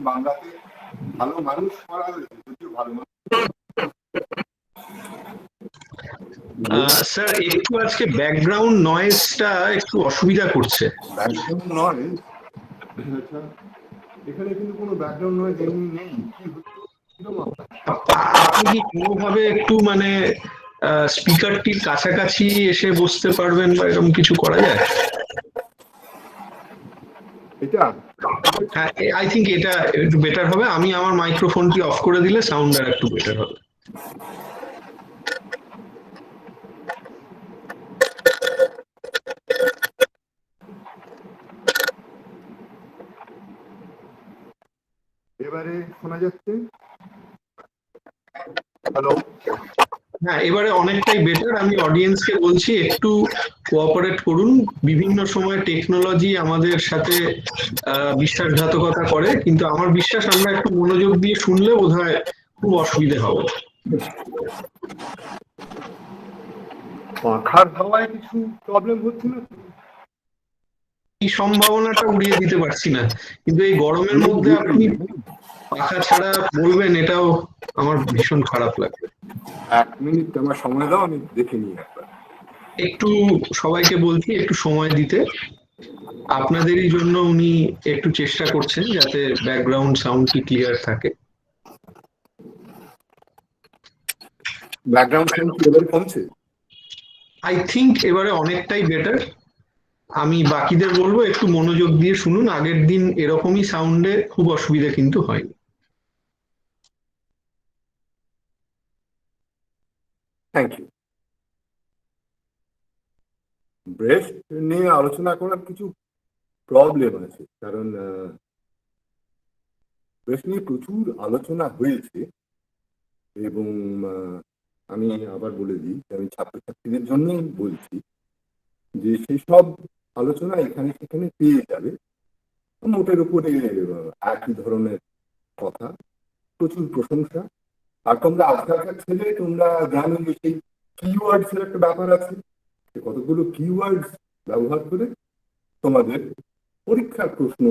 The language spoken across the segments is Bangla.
বাংলাতে ভালো মানুষ করা হয়েছে, যদিও ভালো মানুষ। স্যার একটু আজকে ব্যাকগ্রাউন্ড নয়েজটা একটু অসুবিধা করছে। Background noise? আচ্ছা, এখানে কিন্তু কোনো ব্যাকগ্রাউন্ড নয়েজ এমনি নেই। কি হচ্ছে? আপনি কি কোনোভাবে একটু মানে স্পিকারটির কাছাকাছি এসে বসতে পারবেন বা এরকম কিছু করা যায়? এটা হ্যাঁ, আই থিঙ্ক এটা একটু বেটার হবে। আমি আমার মাইক্রোফোনটি অফ করে দিলে সাউন্ড আর একটু বেটার হবে। এবারে শোনা যাচ্ছে? হ্যালো? হ্যাঁ, এবারে অনেকটাই বেটার। আমি অডিয়েন্সকে বলছি একটু কোঅপারেট করুন। বিভিন্ন সময় টেকনোলজি আমাদের সাথে বিশ্বাসঘাতকতা করে, কিন্তু আমার বিশ্বাস আমরা একটু মনোযোগ দিয়ে শুনলে বোধহয় খুব অসুবিধে হবে। পাখার হাওয়ায় কিছু প্রবলেম হচ্ছে না? এই সম্ভাবনাটা উড়িয়ে দিতে পারছি না, কিন্তু এই গরমের মধ্যে আপনি পাখা ছাড়া বলবেন, এটাও আমার ভীষণ খারাপ লাগবে। 1 মিনিট আমার সময় দাও, আমি দেখে নিই একবার। একটু সবাইকে বলছি একটু সময় দিতে। আপনাদেরই জন্য উনি একটু চেষ্টা করছেন যাতে ব্যাকগ্রাউন্ড সাউন্ডটি ক্লিয়ার থাকে। ব্যাকগ্রাউন্ড সাউন্ড কি এবারে কমছে? আই থিঙ্ক এবারে অনেকটাই বেটার। আমি বাকিদের বলবো একটু মনোযোগ দিয়ে শুনুন। আগের দিন এরকমই সাউন্ডে খুব অসুবিধা কিন্তু হয়নি। Thank you. ব্রেস্ট নিয়ে আলোচনা করার কিছু প্রবলেম আছে, কারণ ব্রেস্ট নিয়ে প্রচুর আলোচনা হয়েছে। এবং আমি আবার বলে দিই, আমি ছাত্রছাত্রীদের জন্যই বলছি যে সেসব আলোচনা এখানে সেখানে পেয়ে যাবে। মোটের উপরে একই ধরনের কথা, প্রচুর প্রশংসা। আর তোমরা আজকালকার ছেলে, তোমরা জানো যে সেই কিওয়ার্ডস এর একটা ব্যাপার আছে। কতগুলো কিওয়ার্ডস ব্যবহার করে তোমাদের পরীক্ষার প্রশ্ন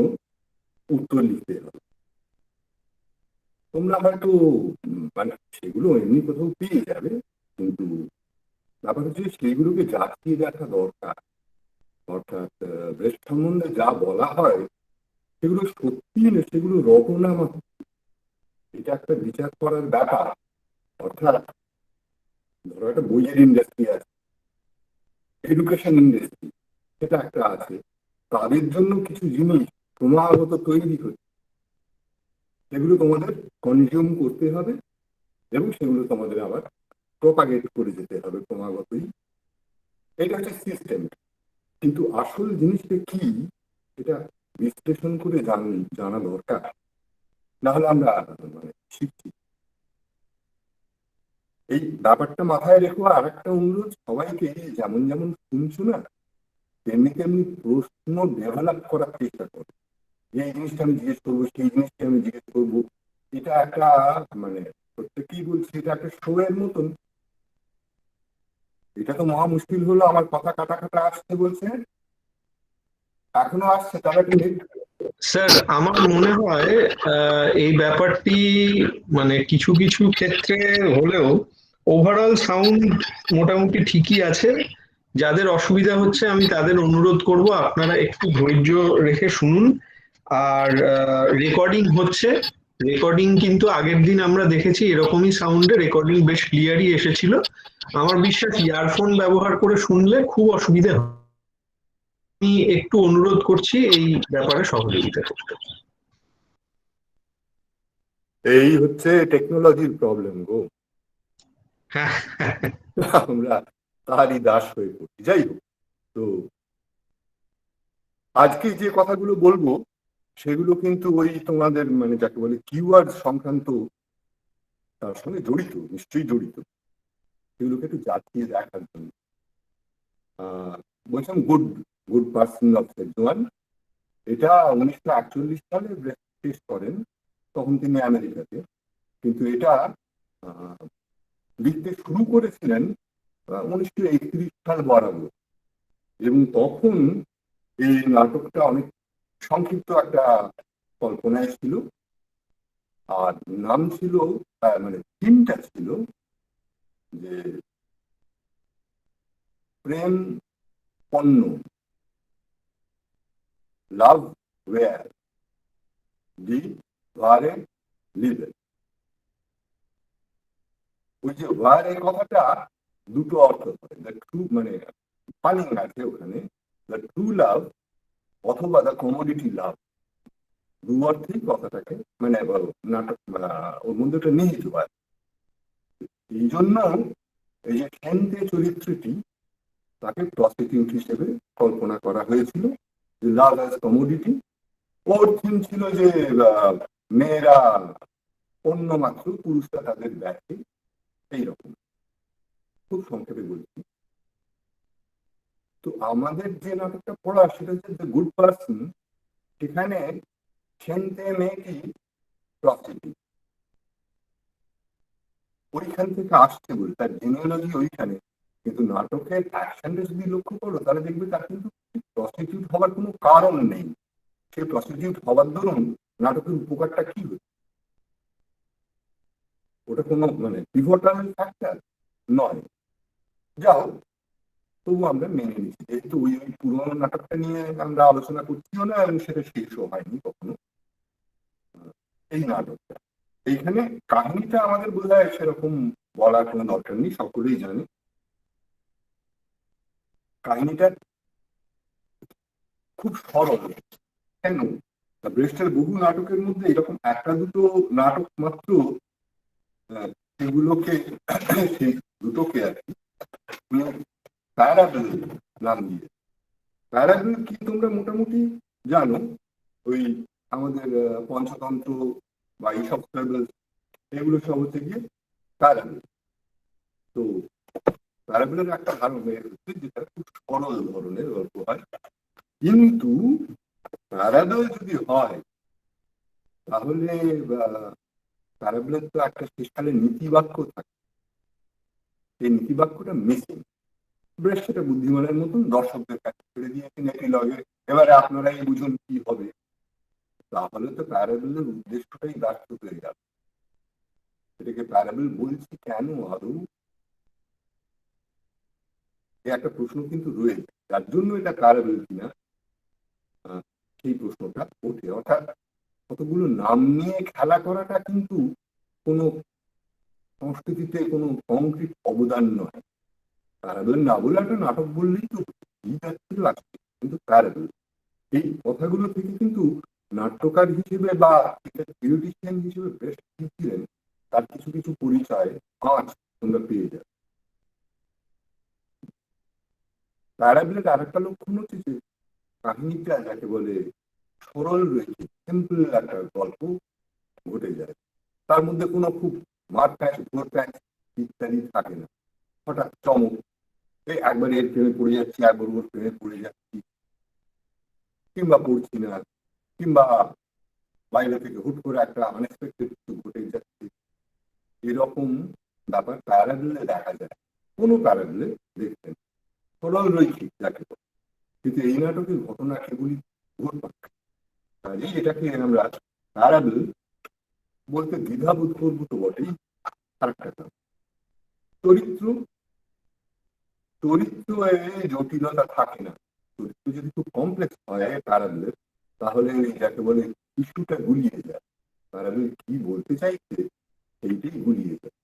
উত্তর লিখতে হবে। তোমরা হয়তো মানে সেগুলো এমনি কোথাও পেয়ে যাবে, কিন্তু ব্যাপার হচ্ছে সেইগুলোকে যাচিয়ে দেখা দরকার। অর্থাৎ ব্রেস্ট সম্বন্ধে যা বলা হয় সেগুলো সত্যি না সেগুলো রটনা মাত্র, এটা একটা বিচার করার ব্যাপার। অর্থাৎ ধরো একটা বইয়ের ইন্ডাস্ট্রি আছে, এডুকেশন ইন্ডাস্ট্রি সেটা একটা আছে। তাদের জন্য কিছু জিনিস ক্রমাগত তৈরি হচ্ছে, সেগুলো তোমাদের কনজিউম করতে হবে এবং সেগুলো তোমাদের আবার প্রপাগেট করে যেতে হবে ক্রমাগতই। এটা হচ্ছে সিস্টেম। কিন্তু আসল জিনিসটা কি, এটা বিশ্লেষণ করে জানা দরকার, না হলে আমরা মানে শিখছি। এই ব্যাপারটা মাথায় রেখো। আর একটা অনুরোধ সবাইকে, যেমন যেমন শুনছো না, তেমনি তেমনি প্রশ্ন ডেভেলপ করার চেষ্টা করো। এই জিনিসটা আমি জিজ্ঞেস করবো, সেই জিনিসটা আমি জিজ্ঞেস করবো। এটা একটা মানে প্রত্যেকেই বলছে এটা একটা শো এর মতন। এটা তো মহা মুশকিল হলো, আমার কথা কাটা কাটা আসছে বলছে, এখনো আসছে, তবে একটা নেট। স্যার আমার মনে হয় এই ব্যাপারটি মানে কিছু কিছু ক্ষেত্রে হলেও ওভারঅল সাউন্ড মোটামুটি ঠিকই আছে। যাদের অসুবিধা হচ্ছে আমি তাদের অনুরোধ করব আপনারা একটু ধৈর্য রেখে শুনুন। আর রেকর্ডিং হচ্ছে, রেকর্ডিং কিন্তু আগের দিন আমরা দেখেছি এরকমই সাউন্ডে রেকর্ডিং বেশ ক্লিয়ারই এসেছিল। আমার বিশ্বাস ইয়ারফোন ব্যবহার করে শুনলে খুব অসুবিধা হবে। আমি একটু অনুরোধ করছি এই ব্যাপারে সহযোগিতা করতে। এই হচ্ছে টেকনোলজির প্রবলেম গো। হ্যাঁ, আমরা তারই দাস হয়ে পড়ছি। যাই হোক, তো আজকে যে কথাগুলো বলবো সেগুলো কিন্তু ওই তোমাদের মানে যাকে বলে কিওয়ার্ড সংক্রান্ত, তার সঙ্গে জড়িত, নিশ্চয়ই জড়িত। সেগুলোকে একটু যাচিয়ে দেখার জন্য বলছিলাম। Good good person of Schezwan, এটা 1941 সালে টেস্ট করেন, তখন তিনি আমেরিকাতে। কিন্তু এটা লিখতে শুরু করেছিলেন 1931 সাল বরাবর। এবং তখন এই নাটকটা অনেক সংক্ষিপ্ত একটা কল্পনায় ছিল। আর নাম ছিল, মানে থিমটা ছিল যে প্রেম পণ্য, লাভ ওয়্যার, ডি ভারে লিভে। ওই যে ওয়ার এই কথাটা দুটো অর্থ হয়, দ্য ট্রু মানে ফানিং আছে ওখানে, দ্য ট্রু লাভ অথবা দ্য কমোডিটি লাভ, দু অর্থেই কথাটাকে মানে নাটক ওর মধ্যে একটা নিহিত হয়। এই জন্য এই যে খেন্তে চরিত্রটি তাকে প্রসিকিউট হিসেবে কল্পনা করা হয়েছিল, যে লাভ অ্যাজ কমোডিটি। ওর থিম ছিল যে মেয়েরা অন্য মাত্র, পুরুষরা তাদের দেখে, এইরকম। খুব সংক্ষেপে বলছি। তো আমাদের যে নাটকটা পড়া সেটা হচ্ছে দ্য গুড পার্সন। সেখানে সেনতে মেয়েটি প্রস্টিটিউট, ওইখান থেকে আসছে বলে তার জেনিওলজি ওইখানে। কিন্তু নাটকের অ্যাকশনটা যদি লক্ষ্য করো তাহলে দেখবে তার কিন্তু প্রস্টিটিউট হওয়ার কোনো কারণ নেই। সে প্রস্টিটিউট হওয়ার দরুন নাটকের উপকারটা কি হচ্ছে? ওটা কোনো মানে পিভটাল ফ্যাক্টর নয়। যাও, তবু আমরা মেনে নিচ্ছি, যেহেতু ওই ওই পুরোনো নাটকটা নিয়ে আমরা আলোচনা করছিও না এবং সেটা শেষও হয়নি কখনো। এই নাটকটা এইখানে কাহিনীটা আমাদের বোধহয় সেরকম বলার কোনো দরকার নেই, সকলেই জানে কাহিনীটা খুব সরল। কেন? ব্রেস্টের বহু নাটকের মধ্যে এরকম একটা দুটো নাটক মাত্র সেগুলোকে সেই দুটোকে আর কি প্যারাবেল নাম দিয়ে। প্যারাবেল কি তোমরা মোটামুটি জানো? ওই আমাদের পঞ্চতন্ত্র বা এইসব এগুলো সব হচ্ছে গিয়ে প্যারাবেল। তো প্যারাবেলের একটা ধারণা হচ্ছে যেটা খুব সরল ধরনের গল্প হয়, কিন্তু প্যারাবেল যদি হয় তাহলে প্যারাবেলের তো একটা শেষকালে নীতিবাক্য থাকে, এই নীতিবাক্যটা মিসিং। বেশ সেটা বুদ্ধিমানের মতন দর্শকদের কাছে ছেড়ে দিয়েছেন এপিলগে, এবারে আপনারাই বুঝুন কি হবে। তাহলে তো প্যারাবেলের উদ্দেশ্যটাই ব্যর্থ হয়ে গেল। এটাকে প্যারাবেল বলছি কেন আদৌ, একটা প্রশ্ন কিন্তু রয়েছে, যার জন্য এটা প্যারাবেল কিনা সেই প্রশ্নটা ওঠে। অর্থাৎ কতগুলো নাম নিয়ে খেলা করাটা কিন্তু কোনো সংস্কৃতিতে কোনো কংক্রিট অবদান নয়। প্যারাবেল না বলে একটা নাটক বললেই তো লাগছে, কিন্তু প্যারাবেল এই কথাগুলো থেকে কিন্তু নাট্যকার হিসেবে বা থিওরিটিশিয়ান হিসেবে বেশ ছিলেন, তার কিছু কিছু পরিচয় আজ তোমরা পেয়ে যাবে। প্যারাবেলের আর একটা লক্ষণ হচ্ছে যে কাহিনীটা যাকে বলে সরল রয়েছে, সিম্পল একটা গল্প ঘটে যায়, তার মধ্যে কোনো খুব মারপ্যাচ ঘোরপ্যাচ ইত্যাদি থাকে না। হঠাৎ চমক, এই একবার এর প্রেমে পড়ে যাচ্ছি, একবার ওর প্রেমে পড়ে যাচ্ছি, কিংবা পড়ছি না, কিংবা বাইরে থেকে হুট করে একটা আনএক্সপেক্টেড কিছু ঘটে যাচ্ছে, এরকম ব্যাপার প্যারাবেলে দেখা যায়। কোনো প্যারাবেলে দেখবেন সরল রৈখিক যাকে বলে, কিন্তু এই নাটকের ঘটনা সেগুলি ঘটপাক। কাজেই এটাকে আমরা প্যারাবেল বলতে দ্বিধাবোধ করবো তো বটেই। আরেকটা চরিত্র, চরিত্র জটিলতা থাকে না। চরিত্র যদি খুব কমপ্লেক্স হয় প্যারাবেলের, তাহলে যাকে বলে ইস্যুটা গুলিয়ে যায়, প্যারাবেল কি বলতে চাইছে সেইটাই গুলিয়ে যায়।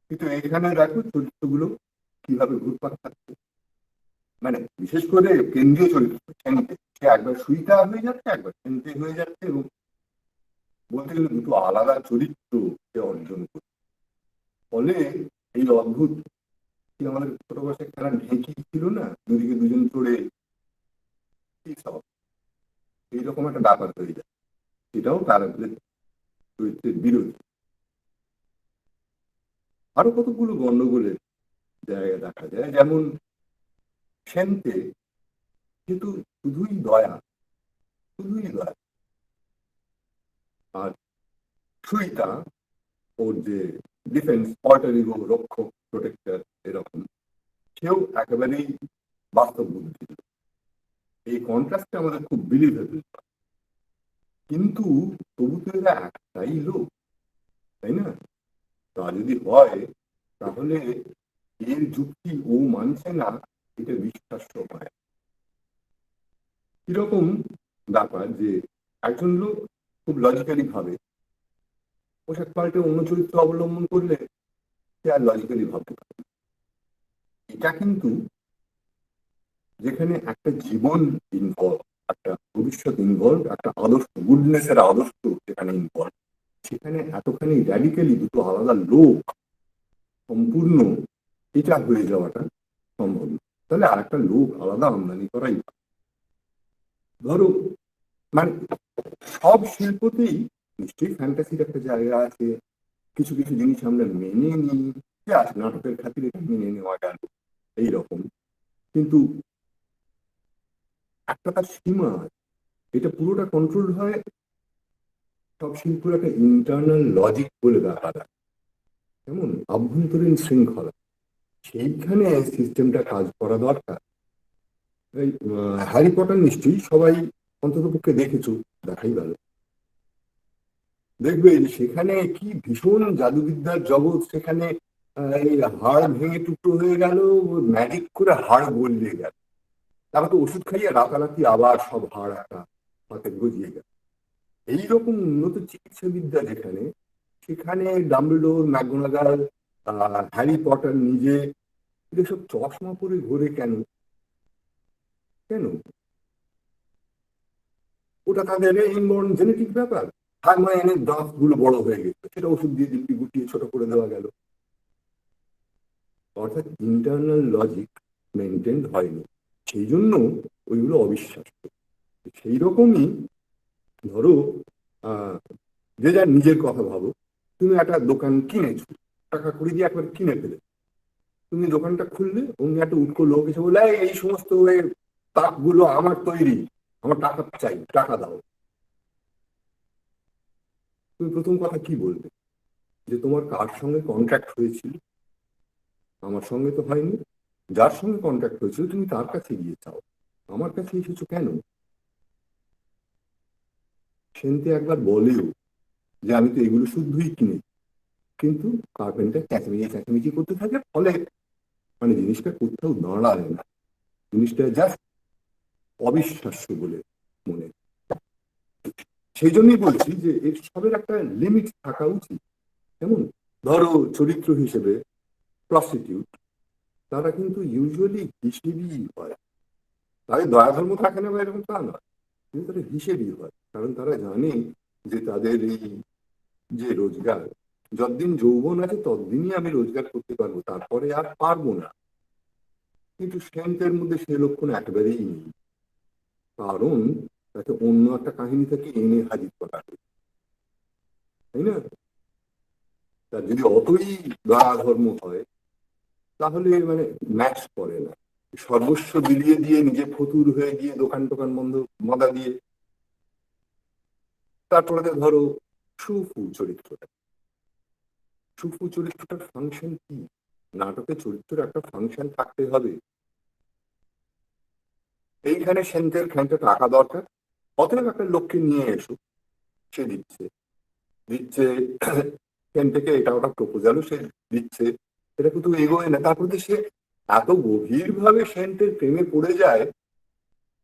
কিন্তু এখানে দেখো চরিত্রগুলো কিভাবে ঘুরপাক থাকছে, মানে বিশেষ করে কেন্দ্রীয় চরিত্র সেনতে, সে একবার সুইটা হয়ে যাচ্ছে, একবার সেনতে হয়ে যাচ্ছে, এবং বলতে গেলে দুটো আলাদা চরিত্র সে অর্জন করছে। ফলে এই অদ্ভুত কি আমাদের ছোট বয়সে খেলা ঢেঁকি ছিল না, দুদিকে দুজন চড়ে কি সব এইরকম একটা ব্যাপার হয়ে যায়, সেটাও প্যারাবেলের চরিত্রের বিরোধী। আরো কতগুলো গন্ডগোলের জায়গা দেখা যায়, যেমন সেনতে কিন্তু শুধুই দয়া, শুধুই দয়া, আর সুইতা ওর যে ডিফেন্স অল্টার ইগো, রক্ষক, প্রোটেক্টর, এরকম সেও একেবারেই বাস্তব বুদ্ধি। এই কন্ট্রাস্টটা আমাদের খুব বিলিভেবল, কিন্তু তবু তো এরা একটাই লোক, তাই না? তা যদি হয় তাহলে এর যুক্তি ও মানছে না, এটা বিশ্বাস্য হয়। কিরকম ব্যাপার যে একজন লোক খুব লজিক্যালি ভাবে, পোশাক পাল্টে অন্য চরিত্র অবলম্বন করলে সে আর লজিক্যালি ভাবতে পারে না। এটা কিন্তু যেখানে একটা জীবন ইনভলভ, একটা ভবিষ্যৎ ইনভলভ, একটা আদর্শ গুডনেসের আদর্শ যেখানে ইনভলভ, সেখানে এতখানি র্যাডিক্যালি দুটো আলাদা লোক সম্পূর্ণ এটা হয়ে যাওয়াটা সম্ভব না। তাহলে আর একটা লোক আলাদা আমদানি করাই ভালো। ধরো মানে সব শিল্পতেই নিশ্চয়ই ফ্যান্টাসির একটা জায়গা আছে, কিছু কিছু জিনিস আমরা মেনে নিই, ঠিক আছে, নাটকের খাতিরে এটা মেনে নেওয়া গেল এইরকম, কিন্তু একটা তার সীমা আছে। এটা পুরোটা কন্ট্রোল হয় সব শিল্পের একটা ইন্টারনাল লজিক বলে ব্যাপার আছে, যেমন আভ্যন্তরীণ শৃঙ্খলা, সেইখানে সিস্টেমটা কাজ করা দরকার। এই হ্যারি পটার নিশ্চয়ই সবাই অন্তত পক্ষে দেখেছো, দেখাই গেল, দেখবে যে সেখানে কি ভীষণ জাদুবিদ্যার জগৎ, সেখানে এই হাড় ভেঙে টুকরো হয়ে গেল, ম্যাজিক করে হাড় গলিয়ে গেল, তারপর তো ওষুধ খাইয়ে রাতারাতি আবার সব হাড় একটা হাতে গজিয়ে গেল। এইরকম উন্নত চিকিৎসা বিদ্যা যেখানে, সেখানে ডাম্বলডোর, ম্যাকগোনাগাল, হ্যারি পটার নিজে এসব চশমা পরে ঘোরে কেন? কেন? ওটা তাদের ইনবর্ন জেনেটিক ব্যাপার। হারমায়নের দাঁত গুলো বড় হয়ে গেছে, সেটা ওষুধ দিয়ে দিল্লি গুটিয়ে ছোট করে দেওয়া গেল। অর্থাৎ ইন্টারনাল লজিক মেনটেন হয়নি, সেই জন্য ওইগুলো অবিশ্বাস্য। সেই রকমই ধরো আহ যে যার নিজের কথা ভাবো, তুমি একটা দোকান কিনেছো, টাকা করে দিয়ে একবার কিনে ফেলে, তুমি দোকানটা খুললে অমনি একটা উটকো লোক এসে বলে, এই সমস্ত তাকগুলো আমার তৈরি, আমার টাকা চাই, টাকা দাও। তুমি প্রথম কথা কি বলবে? যে তোমার কার সঙ্গে কন্ট্রাক্ট হয়েছিল? আমার সঙ্গে তো হয়নি। যার সঙ্গে কন্ট্রাক্ট হয়েছিল তুমি তার কাছে গিয়ে চাও, আমার কাছে এসেছো কেন? সেনতে একবার বলেও যে আমি তো এগুলো শুদ্ধই কিনে, কিন্তু কার্পেন্টার চেঁচামেচি চেঁচামেচি করতে থাকে, ফলে মানে জিনিসটা কোথাও দাঁড়ায় না, জিনিসটা জাস্ট অবিশ্বাস্য বলে মনে। সেই জন্যই বলছি যে এর সবের একটা লিমিট থাকা উচিত। যেমন ধরো চরিত্র হিসেবে প্রস্টিটিউট, তারা কিন্তু ইউজুয়ালি হিসেবেই হয়, তাদের দয়া ধর্ম থাকে না বা এরকম তা নয়, কিন্তু তারা হিসেবেই হয়, কারণ তারা জানে যে তাদের এই যে রোজগার, যতদিন যৌবন আছে ততদিনই আমি রোজগার করতে পারবো, তারপরে আর পারবো না। কিন্তু সেন্টের মধ্যে সে লক্ষণ একেবারেই নেই, কারণ তাকে অন্য একটা কাহিনী থেকে এনে হাজির করা হয়, তাই না? তার যদি অতই দয়া ধর্ম হয় তাহলে মানে ম্যাচ করে না, সর্বস্ব বিলিয়ে দিয়ে নিজে ফতুর হয়ে গিয়ে দোকান টোকান বন্ধ মদা দিয়ে। তারপরে ধরো সুফু চরিত্রটা, সুফু চরিত্রটার ফাংশন কি? নাটকের চরিত্রের একটা ফাংশন থাকতে হবে। এইখানে সেন্টের খানিকটা টাকা দরকার, অতএব একটা লোককে নিয়ে এসো, সে দিচ্ছে দিচ্ছে সেন থেকে এটা ওটা প্রপোজালও সে দিচ্ছে, এটা কিন্তু এগোয় না। তারপরে সে এত গভীর ভাবে সেন্টের প্রেমে পড়ে যায়,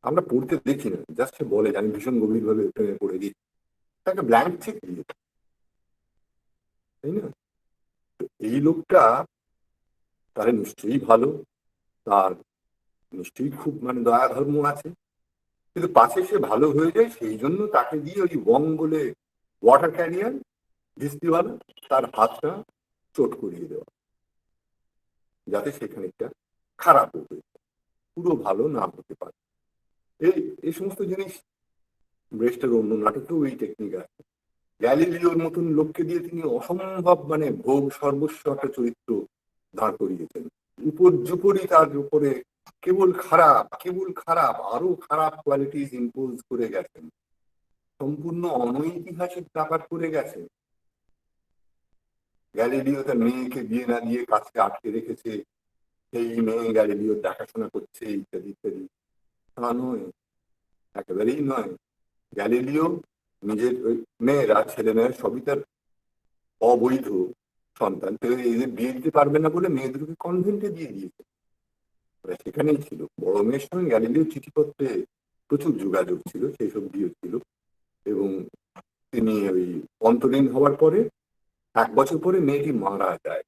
আমরা পড়তে দেখি না, জাস্ট সে বলে যে আমি ভীষণ গভীর ভাবে প্রেমে পড়ে গেছি, তাকে ব্ল্যাঙ্ক চেক দিয়ে, তাই না? তো এই লোকটা তারা নিশ্চয়ই ভালো, তার নিশ্চয়ই খুব মানে দয়া ধর্ম আছে, কিন্তু পাশে সে ভালো হয়ে যায়, সেই জন্য তাকে দিয়ে ওই বং বলে ওয়াটার ক্যারিয়ার ভিস্তিওয়ালা, তার হাতটা চোট করিয়ে দেওয়া, যাতে সে খানিকটা খারাপ হয়ে পুরো ভালো না হতে পারে। এই এই সমস্ত জিনিস ব্রেস্টের অন্য নাটকেও এই টেকনিক আছে। গ্যালিলিওর মতন লোককে দিয়ে তিনি অসম্ভব মানে ভোগ সর্বস্ব একটা চরিত্র দাঁড় করিয়েছেন, উপর্যুপরি তার উপরে কেবল খারাপ, কেবল খারাপ, আরো খারাপ কোয়ালিটিস ইম্পোজ করে গেছেন, সম্পূর্ণ অনৈতিহাসিক ব্যাপার করে গেছে। গ্যালিলিও তার মেয়েকে বিয়ে না দিয়ে কাছে আটকে রেখেছে, সেই মেয়ে গ্যালিলিওর দেখাশোনা করছে, ইত্যাদি ইত্যাদি। তা নয়, একেবারেই নয়। গ্যালিলিও নিজের ওই মেয়েরা, ছেলে মেয়ের সবই তার অবৈধ সন্তান, তো এদের বিয়ে দিতে পারবে না বলে মেয়েদেরকে কনভেন্টে দিয়ে দিয়েছে। ওরা সেখানেই ছিল। বড় মেয়ের সঙ্গে গ্যালিলিও চিঠিপত্রে প্রচুর যোগাযোগ ছিল, সেই সব বিয়ে ছিল। এবং তিনি ওই অন্তরীণ হওয়ার পরে 1 বছর পরে মেয়েটি মারা যায়।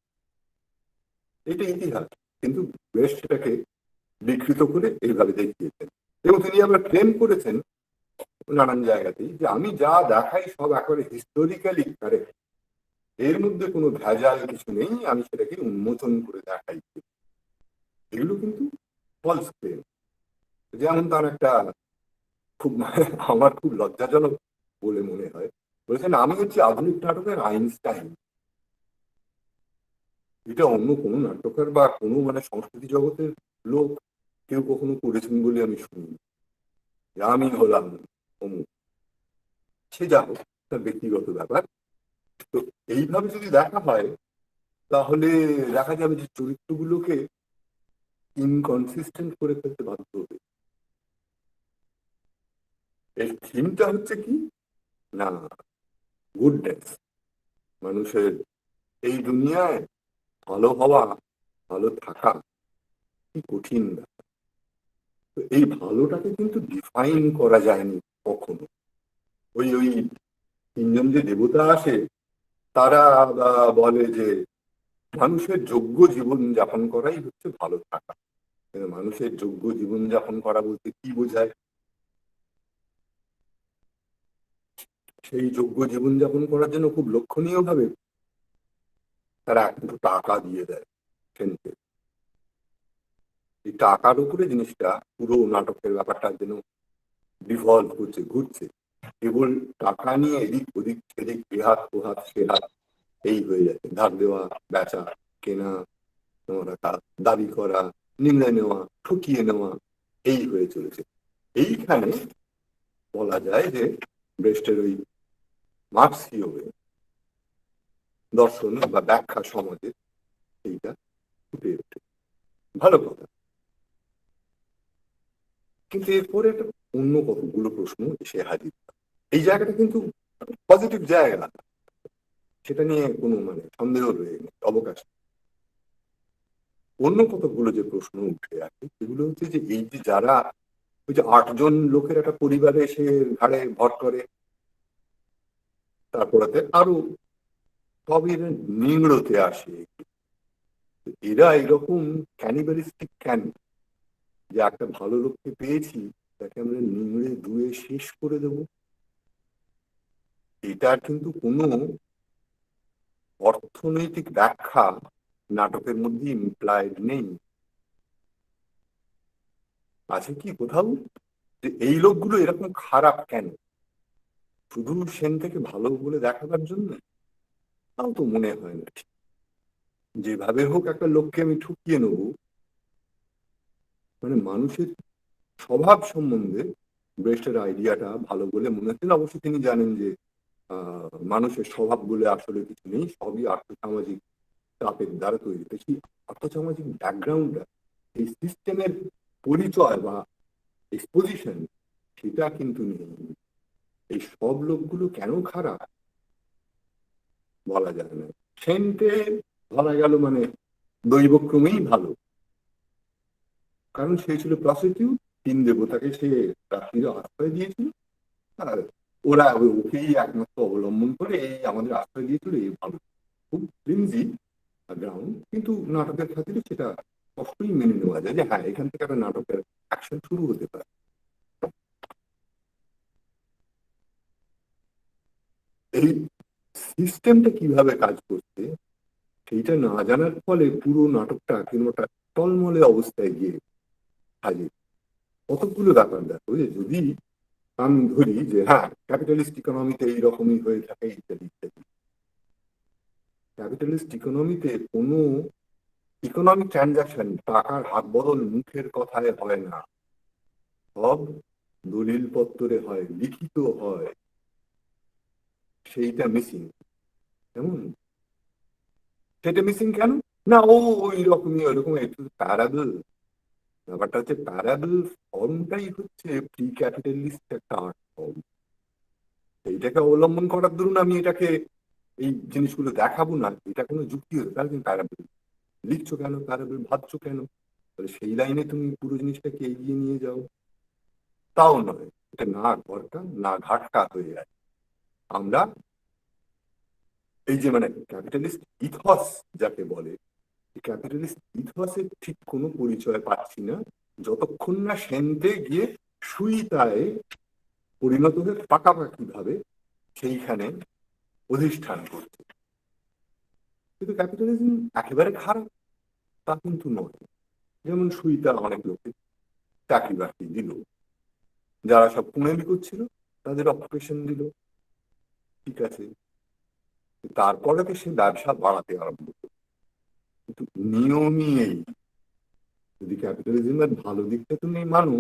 এটা ইতিহাস, কিন্তু বেশ সেটাকে বিকৃত করে এইভাবে দেখিয়েছেন। এবং তিনি আবার ক্লেম করেছেন নানান জায়গাতেই যে আমি যা দেখাই সব একেবারে হিস্টোরিক্যালি কারেক্ট, এর মধ্যে কোনো ভেজাল কিছু নেই, আমি সেটাকে উন্মোচন করে দেখাই। এগুলো কিন্তু ফলস ক্লেম। যেমন তার একটা খুব আমার খুব লজ্জাজনক বলে মনে হয়, বলেছেন আমি হচ্ছে আধুনিক নাটকের আইনস্টাইন। এটা অন্য কোনো নাটকের বা কোনো মানে সংস্কৃতি জগতের লোক কেউ কখনো করেছেন বলে আমি শুনি। আমি হলাম অমুক, সে যা হোক, তার ব্যক্তিগত ব্যাপার। তো এইভাবে যদি দেখা হয় তাহলে দেখা যাবে যে চরিত্রগুলোকে ইনকনসিস্টেন্ট করে ফেলতে বাধ্য হবে। এর থিমটা হচ্ছে কি না, গুডনেস। মানুষের এই দুনিয়ায় ভালো হওয়া, ভালো থাকা কি কঠিন ব্যাপার। তো এই ভালোটাকে কিন্তু ডিফাইন করা যায়নি কখনো। ওই ওই তিনজন যে দেবতা আসে তারা বলে যে মানুষের যোগ্য জীবন যাপন করাই হচ্ছে ভালো থাকা। মানুষের যোগ্য জীবন যাপন করা বলতে কি বোঝায়? সেই যোগ্য জীবন যাপন করার জন্য খুব লক্ষণীয় ভাবে তারা একটু টাকা দিয়ে দেয় সেনকে। এই টাকার উপরে জিনিসটা পুরো নাটকের ব্যাপারটা যেন ডিভলভ হচ্ছে, ঘুরছে। কেবল টাকা নিয়ে এদিক ওদিক সেদিক, বেহাত ওহাত সেহাত এই হয়ে যাচ্ছে। ধার দেওয়া, বেচা কেনা, দাবি করা, নিংড়ে নেওয়া, ঠকিয়ে নেওয়া, এই হয়ে চলেছে। এইখানে বলা যায় যে ব্রেস্টের ওই মার্ক্সীয় দর্শন বা ব্যাখ্যা সমাজে এইটা ফুটে ওঠে। ভালো কথা। কিন্তু এরপরে একটা অন্য কতগুলো প্রশ্ন এসে হাজির। এই জায়গাটা কিন্তু পজিটিভ জায়গা, সেটা নিয়ে কোনো মানে সন্দেহ রয়ে নেই, অবকাশ। অন্য কতগুলো যে প্রশ্ন উঠে আসে সেগুলো হচ্ছে যে এই যে যারা ওই যে 8 জন লোকের একটা পরিবারে এসে ঘাড়ে ভর করে, তারপরে আরো সব এরা নিংড়তে আসে। এরা এরকম ক্যানিবালিস্টিক কেন, যে একটা ভালো লোককে পেয়েছি তাকে আমরা নিংড়ে ধুয়ে শেষ করে দেব? এটার কিন্তু কোনো অর্থনৈতিক ব্যাখ্যা নাটকের মধ্যে ইমপ্লাইড নেই। আছে কি কোথাও যে এই লোকগুলো এরকম খারাপ কেন, শুধু সেন থেকে ভালো বলে দেখাবার জন্য? তাও তো মনে হয় না। যেভাবে হোক একটা লোককে আমি ঠকিয়ে নেবো, মানে মানুষের স্বভাব সম্বন্ধে ব্রেস্টের আইডিয়াটা ভালো বলে মনে হচ্ছিল। অবশ্যই তিনি জানেন যে মানুষের স্বভাব বলে আসলে কিছু নেই, সবই আর্থসামাজিক চাপের দ্বারা তৈরি। সেই আর্থসামাজিক ব্যাকগ্রাউন্ডটা, এই সিস্টেমের পরিচয় বা এক্সপোজিশন, সেটা কিন্তু নেই। এই সব লোকগুলো কেন খারাপ বলা যায় না। সেন্টে ধরা গেল মানে দৈবক্রমেই ভালো, কারণ সে ছিল প্রসিকিউট, 3 দেবতাকে সে রাত্রিরে আশ্রয় দিয়েছিল, আর ওরা ওকেই একমাত্র অবলম্বন করে এই আমাদের আশ্রয় দিয়েছিল, এই ভালো। খুব ফ্লিমজি গ্রাউন্ড, কিন্তু নাটকের খাতিরে সেটা কখনোই মেনে নেওয়া যায় যে হ্যাঁ এখান থেকে একটা নাটকের অ্যাকশন শুরু হতে পারে। এই সিস্টেমটা কিভাবে কাজ করছে সেইটা না জানার ফলে পুরো নাটকটা কিংবা একটা টলমলে অবস্থায় গিয়ে হাজির। কতগুলো ব্যাপার দেখো, যে যদি আমি ধরি যে হ্যাঁ ক্যাপিটালিস্ট ইকোনমিতে এইরকমই হয়ে থাকে ইত্যাদি ইত্যাদি। ক্যাপিটালিস্ট ইকোনমিতে কোনো ইকোনমিক ট্রানজাকশন, টাকার হাত বদল মুখের কথায় হয় না, সব দলিল পত্রে হয়, লিখিত হয়। সেইটা মিসিং। কেমন সেটা মিসিং কেন? না ও ওই রকমই ওইরকম একটু প্যারাবল। ব্যাপারটা হচ্ছে প্যারাবল ফর্মটাই হচ্ছে প্রি ক্যাপিটালিস্ট একটা আর্ট ফর্ম। এইটাকে অবলম্বন করার দরুন আমি এটাকে এই জিনিসগুলো দেখাবো না, এটা কোনো যুক্তি হতো? তাহলে তুমি প্যারাবল লিখছো কেন, প্যারাবল ভাবছো কেন? তাহলে সেই লাইনে তুমি পুরো জিনিসটাকে এগিয়ে নিয়ে যাও। তাও নয়, এটা না ঘরকা না ঘাটকা হয়ে যায়। আমরা এই যে মানে ক্যাপিটালিস্ট ইথস যাকে বলে, ক্যাপিটালিস্ট ইথসের ঠিক কোনো পরিচয় পাচ্ছি না যতক্ষণ না সেনতে গিয়ে সুইতায় পরিণত হয়ে পাকাপাকি ভাবে সেইখানে অধিষ্ঠান করছে। কিন্তু ক্যাপিটালিজম একেবারে খারাপ তা কিন্তু নয়। যেমন সুইতা অনেক লোকে চাকরি বাকরি দিল, যারা সব পুনেমি করছিল তাদের অকুপেশন দিল, ঠিক আছে, তারপরে তো সে ব্যবসা বাড়াতে আরম্ভ করল। কিন্তু নিয়মই এই, যদি ক্যাপিটালিজমের ভালো দিকটা তুমি মানো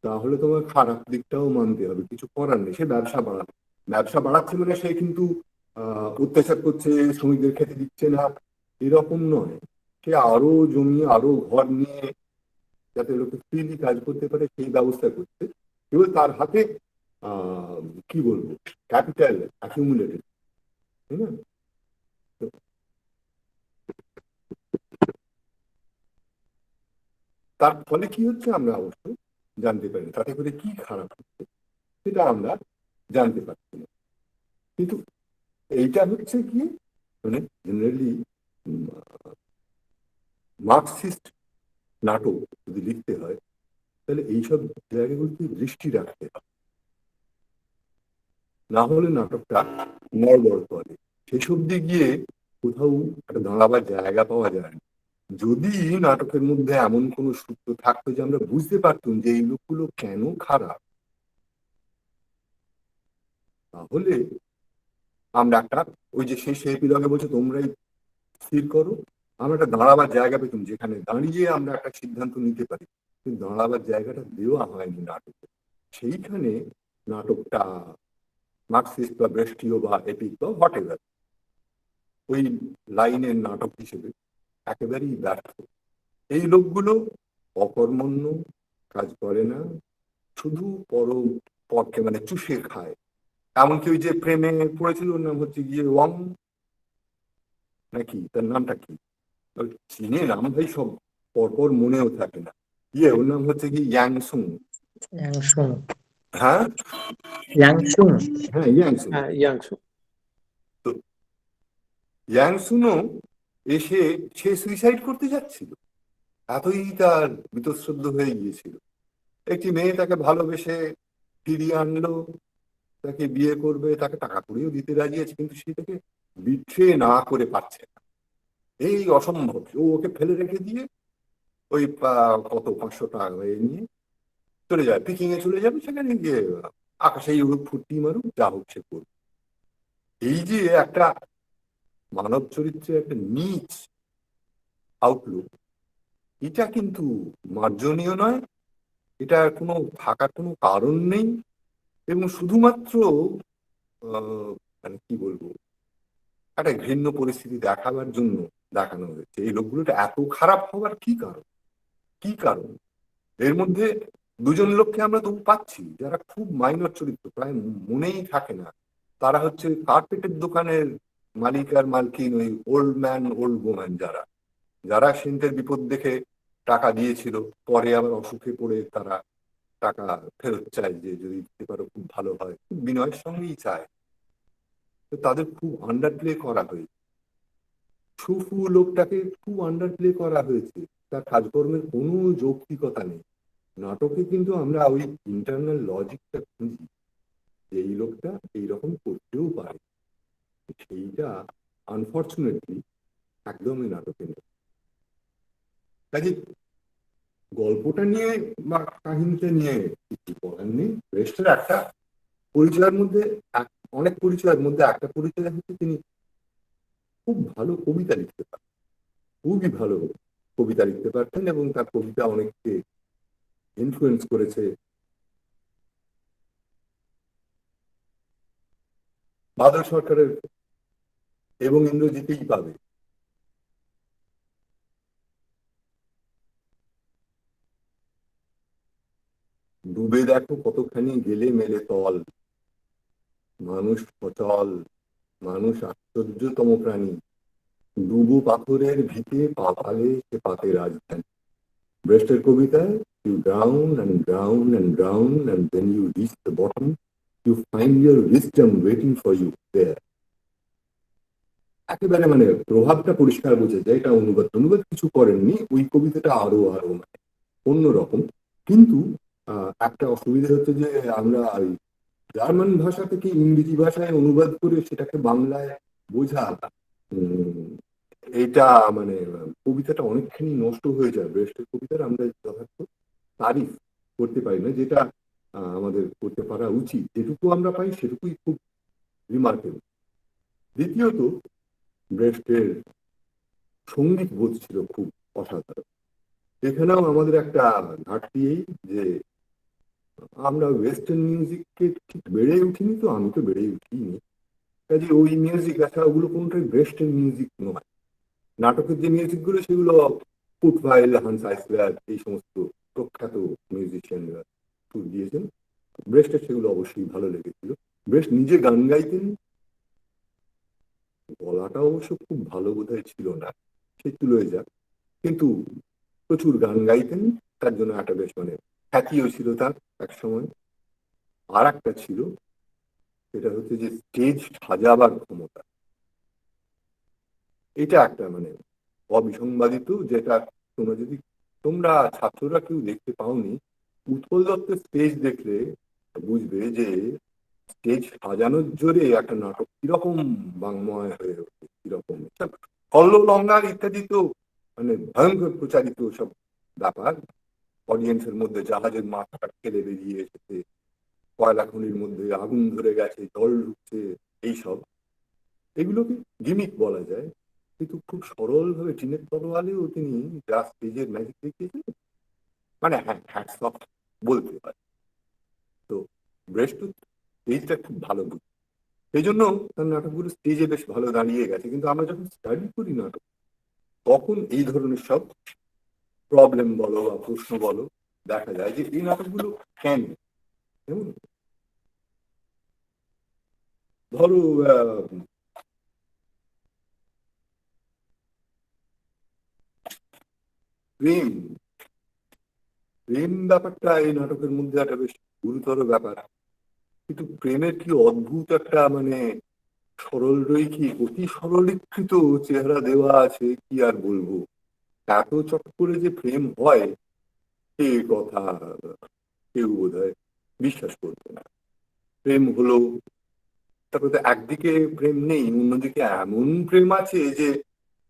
তাহলে তোমার খারাপ দিকটাও মানতে হবে, কিছু করার নেই। সে ব্যবসা বাড়াবে, ব্যবসা বাড়াচ্ছে মানে সে কিন্তু অত্যাচার করছে, শ্রমিকদের খেতে দিচ্ছে না, এরকম নয়। সে আরো জমি আরো ঘর নিয়ে যাতে লোকে ফ্রিলি কাজ করতে পারে সেই ব্যবস্থা করছে। কেবল তার হাতে আহ কি বলবো ক্যাপিটাল অ্যাকিউমুলেটেড, তাই না? তো তার ফলে কি হচ্ছে আমরা অবশ্য জানতে পারি না। তাতে করে কি খারাপ হচ্ছে সেটা আমরা জানতে পারছি না। কিন্তু এইটা হচ্ছে কি, মানে জেনারেলি মার্কসিস্ট নাটক যদি লিখতে হয় তাহলে এইসব জায়গাগুলোতে দৃষ্টি রাখতে হয়, না হলে নাটকটা নড়বড় করে। সেসব দিক গিয়ে কোথাও একটা দাঁড়াবার জায়গা পাওয়া যায় না। যদি নাটকের মধ্যে এমন কোনো সূত্র থাকতো যে আমরা বুঝতে পারতাম যে এই লোকগুলো কেন খারাপ, তাহলে আমরা একটা ওই যে শেষ এপিলগে বলছে তোমরাই স্থির করো, আমরা একটা দাঁড়াবার জায়গা পেতাম যেখানে দাঁড়িয়ে আমরা একটা সিদ্ধান্ত নিতে পারি। কিন্তু দাঁড়াবার জায়গাটা দেওয়া হয়নি নাটকে। সেইখানে নাটকটা মার্কসিস্ট বা ব্রেস্টীয় বা এপিক বা হোয়াট এভার ওই লাইনের নাটক হিসেবে একেবারেই ব্যর্থ। এই লোকগুলো অকর্মণ্য, কাজ করে না, শুধু পরকে মানে চুষে খায়। এমনকি ওই যে প্রেমে পড়েছিল ওর নাম হচ্ছে গিয়ে ওয়াং, নাকি তার নামটা কি, চিনে নাম ভাই সব পরপর মনেও থাকে না। ওর নাম হচ্ছে কি ইয়াংসুং। ইয়াংসুং। হ্যাঁ ইয়াংসুং। হ্যাঁ ইয়াংসুং। হ্যাঁ, ইয়াংসু। তো ইয়াংসুনও এসে সে সুইসাইড করতে যাচ্ছিল, এতই তার বীতশ্রদ্ধ হয়ে গিয়েছিল। একটি মেয়ে তাকে ভালোবেসে ফিরিয়ে আনলো, তাকে বিয়ে করবে, তাকে টাকা কড়িও দিতে রাজি আছে, কিন্তু সে তাকে বিট্রে না করে পারছে না। এই অসম্ভব। ও ওকে ফেলে রেখে দিয়ে ওই কত 500 টাকা হয়ে নিয়ে চলে যায়, পিকিং এ চলে যাবে, সেখানে গিয়ে আকাশেই উড়ুক ফুর্তি মারুক যা হোক সে করবে। এই যে একটা মানব চরিত্রের একটা নিচ আউটলুক, এটা কিন্তু মার্জনীয় নয়, এটা কোনো থাকার কোনো কারণ নেই। এবং শুধুমাত্র মানে কি বলবো একটা ঘৃণ্য পরিস্থিতি দেখাবার জন্য দেখানো হয়েছে। এই লোকগুলোটা এত খারাপ হওয়ার কি কারণ, কি কারণ? এর মধ্যে দুজন লোককে আমরা তবু পাচ্ছি যারা খুব মাইনর চরিত্র, প্রায় মনেই থাকে না। তারা হচ্ছে কার্পেটের দোকানের মালিক আর মালকিন, ওই ওল্ড ম্যান ওল্ড ওম্যান, যারা যারা সেন্টের বিপদ দেখে টাকা দিয়েছিল, পরে আবার অসুখে পড়ে তারা টাকা ফেরত চায়, যে যদি দিতে পারো খুব ভালো হয়, খুব বিনয়ের সঙ্গেই চায়। তো তাদের খুব আন্ডার প্লে করা হয়েছে, সুফু লোকটাকে খুব আন্ডার প্লে করা হয়েছে, তার কাজকর্মের কোনো যৌক্তিকতা নেই। নাটকে কিন্তু আমরা ওই ইন্টারনাল লজিকটা খুঁজি যে এই লোকটা এইরকম করতেও পারে, সেইটা আনফর্চুনেটলি একদমই নাটকে নেই। কাজে গল্পটা নিয়ে বা কাহিনীটা নিয়ে কিছু বলার নেই। রেস্টের একটা পরিচয়ের মধ্যে অনেক পরিচয়ের মধ্যে একটা পরিচয় হচ্ছে তিনি খুব ভালো কবিতা লিখতে পারেন, খুবই ভালো কবিতা লিখতে পারতেন, এবং তার কবিতা অনেককে ইনফ্লুয়েন্স করেছে। বাদল সরকারের এবং ইন্দ্রজিতেই পাবে। ডুবে দেখো কতখানি গেলে মেলে তল, মানুষ অচল, মানুষ আশ্চর্যতম প্রাণী, ডুবো পাথরের ভিতে পা ফালে সে পাতে রাজধানী। ব্রেস্টের কবিতায় you drown and drown and drown and then you reach the bottom, you find your wisdom waiting for you there. একেবারে মানে প্রভাবটা পরিষ্কার বোঝা যায়। এটা অনুবাদ কিছু করেননি, ওই কবিতাটা আরো আরো মানে অন্যরকম। কিন্তু একটা অসুবিধা হচ্ছে যে আমরা ওই জার্মান ভাষা থেকে ইংরেজি ভাষায় অনুবাদ করে সেটাকে বাংলায় বোঝা, এইটা মানে কবিতাটা অনেকখানি নষ্ট হয়ে যায়। ব্রেস্টের কবিতার আমরা যথার্থ তারিফ করতে পারি না, যেটা আমাদের করতে পারা উচিত। যেটুকু আমরা পাই সেটুকুই খুব রিমার্কেবল। দ্বিতীয়ত, ব্রেস্টের সঙ্গীত বোধ ছিল খুব অসাধারণ। এখানেও আমাদের একটা ঘাটতি এই যে আমরা ওয়েস্টার্ন মিউজিককে ঠিক বেড়ে উঠিনি, তো আমি তো বেড়ে উঠিনি, কাজে ওই মিউজিক আছে ওগুলো কোনটাই ওয়েস্টার্ন মিউজিক নয়। নাটকের যে মিউজিক গুলো সেগুলো ফুটভাইল, হান্স আইসলার, এই সমস্ত প্রখ্যাত মিউজিশিয়ানরা সুর দিয়েছেন। ব্রেস্টের সেগুলো অবশ্যই ভালো লেগেছিল। ব্রেস্ট নিজে গান গাইতেন, গলাটা অবশ্য খুব ভালো বোধহয় ছিল না, সে তুলে যাক, কিন্তু প্রচুর গান গাইতেন। তার জন্য একটা বেশ মানে খ্যাতিও ছিল তার এক সময়। আর একটা ছিল, সেটা হচ্ছে যে স্টেজ সাজাবার ক্ষমতা। এটা একটা মানে অবিসংবাদিত, যেটা তোমরা ছাত্ররা কেউ দেখতে পাওনি, উৎপল দত্তের স্টেজ দেখলে বুঝবে যে স্টেজ সাজানোর জোরে একটা নাটক কিরকম বাংময় হয়ে ওঠে, কিরকম কল্লোলঙ্গার ইত্যাদি তো মানে ভয়ঙ্কর প্রচারিত সব ব্যাপার। অডিয়েন্সের মধ্যে জাহাজের মাথাটা ঠেলে বেরিয়ে এসেছে, কয়লা খনির মধ্যে আগুন ধরে গেছে, জল ঢুকছে, এইসব, এগুলোকে গিমিক বলা যায়। কিন্তু খুব সরল ভাবে টিনের তরোয়ালেও তিনি যা স্টেজের ম্যাজিক দেখিয়েছেন, মানে হ্যাঁ হ্যাটস অফ বলতে পারে। তো ব্রেস্ট স্টেজটা খুব ভালো বুঝি, সেই জন্য তার নাটকগুলো স্টেজে বেশ ভালো দাঁড়িয়ে গেছে। কিন্তু আমরা যখন স্টাডি করি নাটক, তখন এই ধরনের সব প্রবলেম বলো বা প্রশ্ন বলো দেখা যায় যে এই নাটকগুলো কেন। যেমন ধরো প্রেম, প্রেম ব্যাপারটা এই নাটকের মধ্যে একটা বেশ গুরুতর ব্যাপার। কিন্তু প্রেমের কি অদ্ভুত একটা মানে সরল রৈখিক, অতি সরলীকৃত চেহারা দেওয়া আছে, কি আর বলবো। এত চট করে যে প্রেম হয় সে কথা কেউ বোধহয় বিশ্বাস করবে না। প্রেম হলো, তারপরে তো একদিকে প্রেম নেই, অন্যদিকে এমন প্রেম আছে যে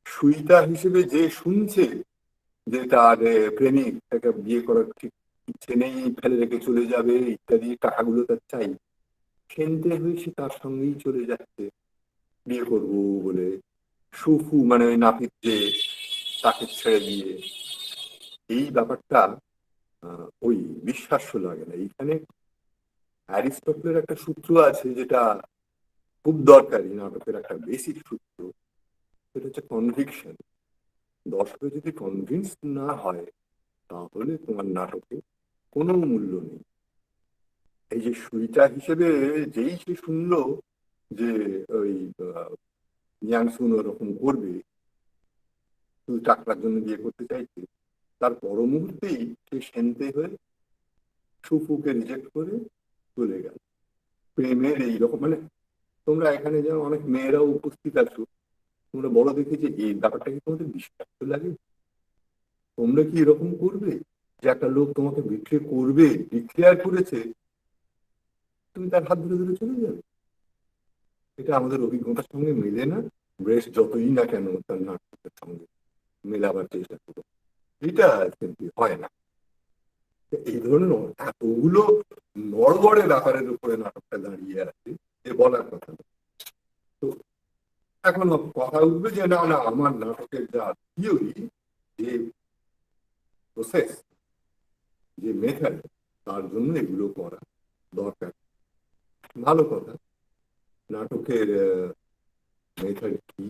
সুইটা হিসেবে যে শুনছে যে তার প্রেমিক তাকে বিয়ে করার ঠিক ইচ্ছে নেই, ফেলে রেখে চলে যাবে ইত্যাদি, টাকাগুলো তার চাই, খেলতে হয়ে সে তার সঙ্গেই চলে যাচ্ছে বিয়ে করবো বলে। সুফু মানে ওই নাপিত যে তাকে ছেড়ে দিয়ে, এই ব্যাপারটা ওই বিশ্বাস্য লাগে না। এইখানে অ্যারিস্টটলের একটা সূত্র আছে যেটা খুব দরকারি, নাটকের একটা বেসিক সূত্র, সেটা হচ্ছে কনভিকশন। দর্শক যদি কনভিন্স না হয় তাহলে তোমার নাটকে কোনো মূল্য নেই। এই যে সুইটা হিসেবে যেই সে শুনলো যে ওই ইয়াংসুন ওরকম করবে, শুধু টাকার জন্য বিয়ে করতে চাইছে, তার পর মুহূর্তেই সে সেনতে হয়ে সুফুকে রিজেক্ট করে চলে গেল। প্রেমের এইরকম মানে তোমরা এখানে যেমন অনেক মেয়েরাও উপস্থিত আছো, তোমরা বড় দেখে যে এই ব্যাপারটা কি তোমাদের বিশ্বাস লাগে? তোমরা কি এরকম করবে যে একটা লোক তোমাকে বিক্রি করবে, ডিক্লেয়ার করেছে, তুমি তার হাত ধরে ধরে চলে যাবে? এটা আমাদের অভিজ্ঞতার সঙ্গে মেলে না, ব্রেস্ট যতই না কেন তার নাটকের সঙ্গে মেলাবার চেষ্টা করো, এটা কিন্তু হয় না। এই ধরনের এতগুলো নড়বড়ে ব্যাপারের উপরে নাটকটা দাঁড়িয়ে আছে যে বলার কথা না। তো এখন কথা উঠবে যে না না আমার নাটকের যা থিওরি, যে প্রসেস, যে মেথড, তার জন্য এগুলো করা দরকার। ভালো কথা, নাটকের মেথড কি?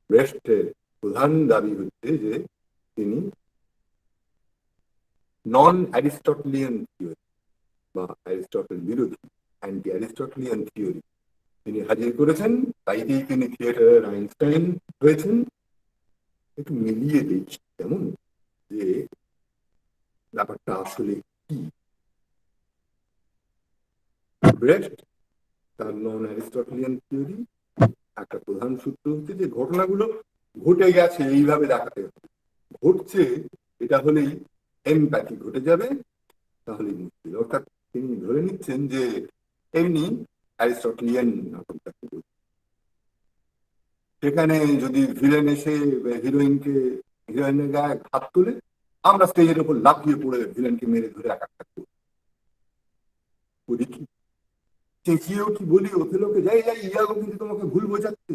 ব্রেস্টের প্রধান দাবি হচ্ছে যে তিনি নন অ্যারিস্টটলিয়ান থিওরি বা অ্যারিস্টটল বিরোধী, অ্যান্টি অ্যারিস্টটলিয়ান থিওরি তিনি হাজির করেছেন, তাইতেই তিনি থিয়েটারের আইনস্টাইন হয়েছেন। একটু মিলিয়ে দেখি কেমন, যে ব্যাপারটা আসলে কি। ব্রেস্ট তার নন অ্যারিস্টটলিয়ান থিওরি একটা প্রধান সূত্র হচ্ছে যে ঘটনাগুলো ঘটে গেছে এইভাবে দেখাতে হবে, ঘটছে এটা হলেই এমপ্যাথি ঘটে যাবে, তাহলেই মুশকিল। অর্থাৎ তিনি ধরে নিচ্ছেন যে এমনি অ্যারিস্টটলিয়ান নাটকটাকে বলছে। সেখানে যদি ভিলেন এসে হিরোইনের গায়ে হাত তুলে, আমরা স্টেজের উপর লাফিয়ে পড়ে ভিলেনকে মেরে ধরে একা থাকবো, করি কি? চেঁচিয়েও কি বলি ওথেলোকে, যাই যাই ইয়াগো কিন্তু তোমাকে ভুল বোঝাচ্ছে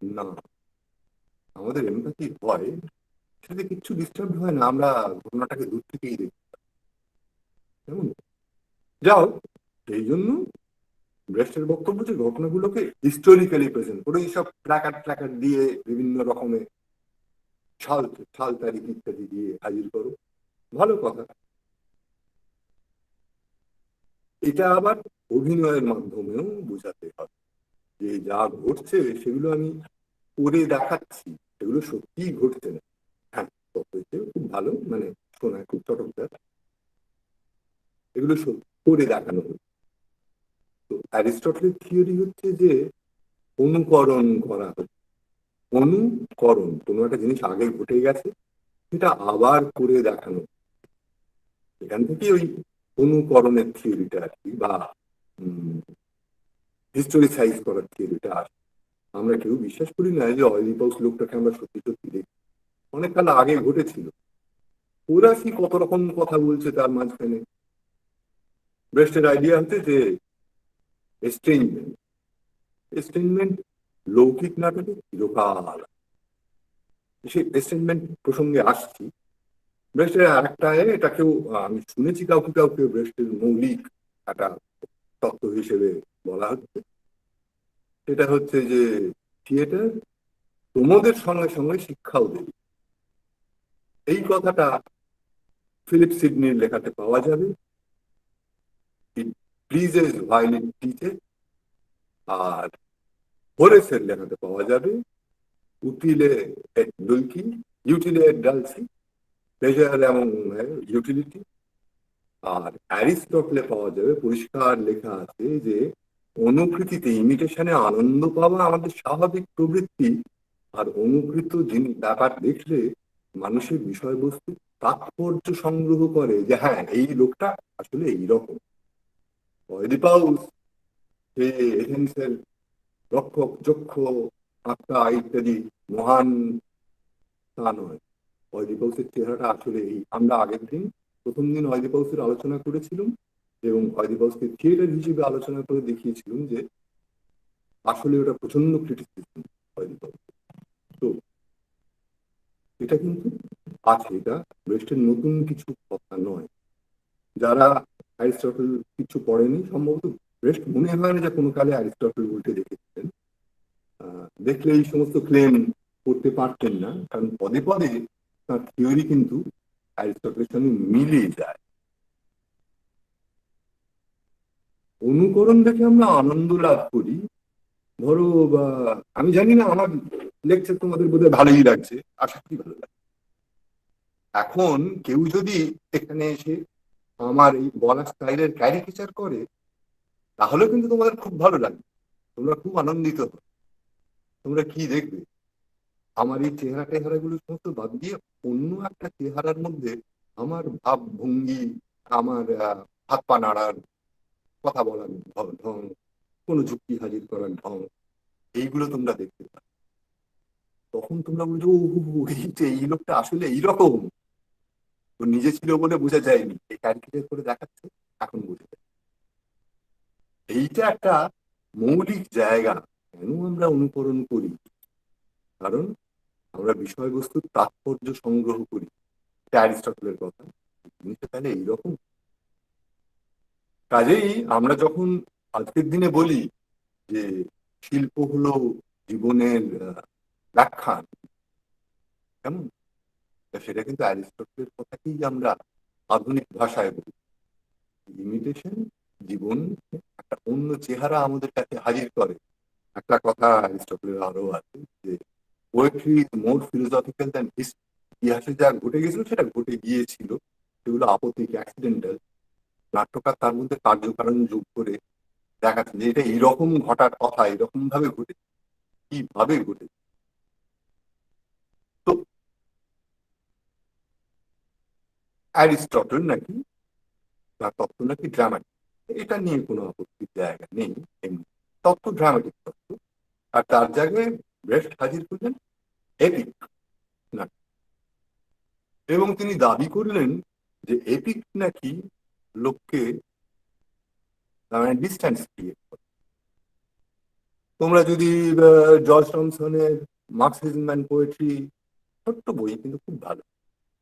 না। আমাদের এমপ্যাথি হয়, সেটাতে কিচ্ছু ডিস্টার্ব হয় না, আমরা ঘটনাটাকে দূর থেকেই দেখি। কেমন যাও, সেই জন্য ব্রেস্টের বক্তব্য যে ঘটনাগুলোকে হিস্টোরিক্যালি প্রেজেন্ট করে, এইসব প্ল্যাকার্ড দিয়ে বিভিন্ন রকমের সাল তারিখ ইত্যাদি দিয়ে হাজির করো, ভালো কথা। এটা আবার অভিনয়ের মাধ্যমেও বোঝাতে হবে যে যা ঘটছে সেগুলো আমি করে দেখাচ্ছি, সেগুলো সত্যিই ঘটছে না। হ্যাঁ, তত্ত্বটা খুব ভালো, মানে শোনায় খুব চটকদার, এগুলো করে দেখানো হচ্ছে। তো অ্যারিস্টটলের থিওরি হচ্ছে যে অনুকরণ করা হচ্ছে। অনুকরণ, কোনো একটা জিনিস আগে ঘটে গেছে, সেটা আবার করে দেখানো। এখান থেকে ওই অনুকরণের থিওরিটা আর কি, বা হিস্টোরিসাইজ করার থিওরিটা আসে। আমরা কেউ বিশ্বাস করি না যে অয়েলিপাউস লোকটাকে আমরা সত্যি সত্যি দেখি, অনেক কাল আগে ঘটেছিল। ওরা কি কত রকম কথা বলছে তার মাঝখানে। ব্রেস্টের আইডিয়া হচ্ছে যে এস্ট্রেঞ্জমেন্ট, এস্ট্রেঞ্জমেন্ট লৌকিক নাটকে চিরকাল। সেই এস্ট্রেঞ্জমেন্ট প্রসঙ্গে আসছি। ব্রেস্টের আরেকটা, এটাকেও আমি শুনেছি কাউকে কাউকে ব্রেস্টের মৌলিক একটা তত্ত্ব হিসেবে বলা হচ্ছে। সেটা হচ্ছে যে থিয়েটার প্রমোদের সঙ্গে সঙ্গে শিক্ষাও দেবে। এই কথাটা ফিলিপ সিডনির লেখাতে পাওয়া যাবে, ইট প্লিজেস while it teaches। আর হোরেসের লেখাতে পাওয়া যাবে উটিলে এট ডুলকি, ইউটিলে এট ডালসি, প্লেজার এবং ইউটিলিটি। আর অ্যারিস্টটলে পাওয়া যাবে, পরিষ্কার লেখা আছে যে অনুকৃতিতে, ইমিটেশনে আনন্দ পাওয়া আমাদের স্বাভাবিক প্রবৃত্তি। আর অনুকৃত ব্যাপার দেখলে মানুষের বিষয়বস্তু তাৎপর্য সংগ্রহ করে, যে হ্যাঁ এই লোকটা আসলে এইরকম। অয়েডিপাউস সে এথেন্সের রক্ষক যক্ষ আত্মা ইত্যাদি মহান, তা নয়। অয়েডিপাউসের চেহারাটা আসলে এই, আমরা আগের দিন প্রথম দিন অয়েডিপাউসের আলোচনা করেছিলাম এবং অয়েডিপাউসকে থিয়েটার হিসেবে আলোচনা করে দেখিয়েছিলাম যে আসলে ওটা প্রচন্ড ক্রিটিসিজম অয়েডিপাউস। তো এটা কিন্তু আছে, এটা ব্রেস্টের নতুন কিছু কথা নয়। যারা অ্যারিস্টটল কিছু পড়েনি, সম্ভবত ব্রেস্ট মনে হয় না যে কোনো কালে অ্যারিস্টটল উল্টে দেখেছিলেন, দেখলে এই সমস্ত ক্লেম করতে পারতেন না, কারণ পদে পদে তার থিওরি কিন্তু অ্যারিস্টটলের সঙ্গে মিলে যায়। অনুকরণ দেখে আমরা আনন্দ লাভ করি। ধরো বা, আমি জানি না আমার লেকচার তোমাদের বোধহয় ভালোই লাগছে, আশা করি ভালো লাগছে। এখন কেউ যদি এখানে এসে আমার এই বলা স্টাইলের ক্যারিকেচার করে, তাহলে কিন্তু তোমাদের খুব ভালো লাগবে, তোমরা খুব আনন্দিত হবে। তোমরা কি দেখবে, আমার এই চেহারাগুলো সমস্ত বাদ দিয়ে অন্য একটা চেহারার মধ্যে আমার ভাব ভঙ্গি, আমার হাত পা নাড়ার, কথা বলার ঢং, কোনো যুক্তি হাজির করার ঢং, এইগুলো তোমরা দেখতে পাবে। তখন তোমরা বলছো এই লোকটা আসলে এইরকম, ও নিজে ছিল বলে বোঝা যায়নি, এই ক্যারিকেচার করে দেখাচ্ছে, এখন বোঝা যায়। এইটা একটা মৌলিক জায়গা। কেন আমরা অনুকরণ করি? কারণ আমরা বিষয়বস্তুর তাৎপর্য সংগ্রহ করি। এটা অ্যারিস্টটলের কথা। জিনিসটা তাহলে এইরকম। কাজেই আমরা যখন আজকের দিনে বলি যে শিল্প হলো জীবনের ব্যাখ্যা, কেমন, সেটা কিন্তু অ্যারিস্টটলের কথাকেই আমরা আধুনিক ভাষায় বলি। ইমিটেশন জীবন একটা অন্য চেহারা আমাদের কাছে হাজির করে। একটা কথা অ্যারিস্টটলের আরো আছে যে poetry is more philosophical than history. ইতিহাসে যা ঘটে গেছিল সেটা ঘটে গিয়েছিল, সেগুলো আপত্তিক অ্যাক্সিডেন্টাল। নাট্যকার তার মধ্যে কার্যকারণ যোগ করে দেখাচ্ছে যে এটা এরকম ঘটার কথা, এরকম ভাবে ঘটে, কিভাবে ঘটে। তো অ্যারিস্টটল নাকি তার তত্ত্ব নাকি ড্রামাটিক, এটা নিয়ে কোনো আপত্তির জায়গা নেই। এমনি তত্ত্ব ড্রামাটিক তত্ত্ব, আর তার জায়গায় ব্রেস্ট হাজির করলেন এপিক নাটক। এবং তিনি দাবি করলেন যে এপিক নাকি লোককে ডিস্ট্যান্স ক্রিয়েট করে। তোমরা যদি জর্জ টমসনের মার্কসিজম অ্যান্ড পোয়েট্রি, ছোট্ট বই কিন্তু খুব ভালো,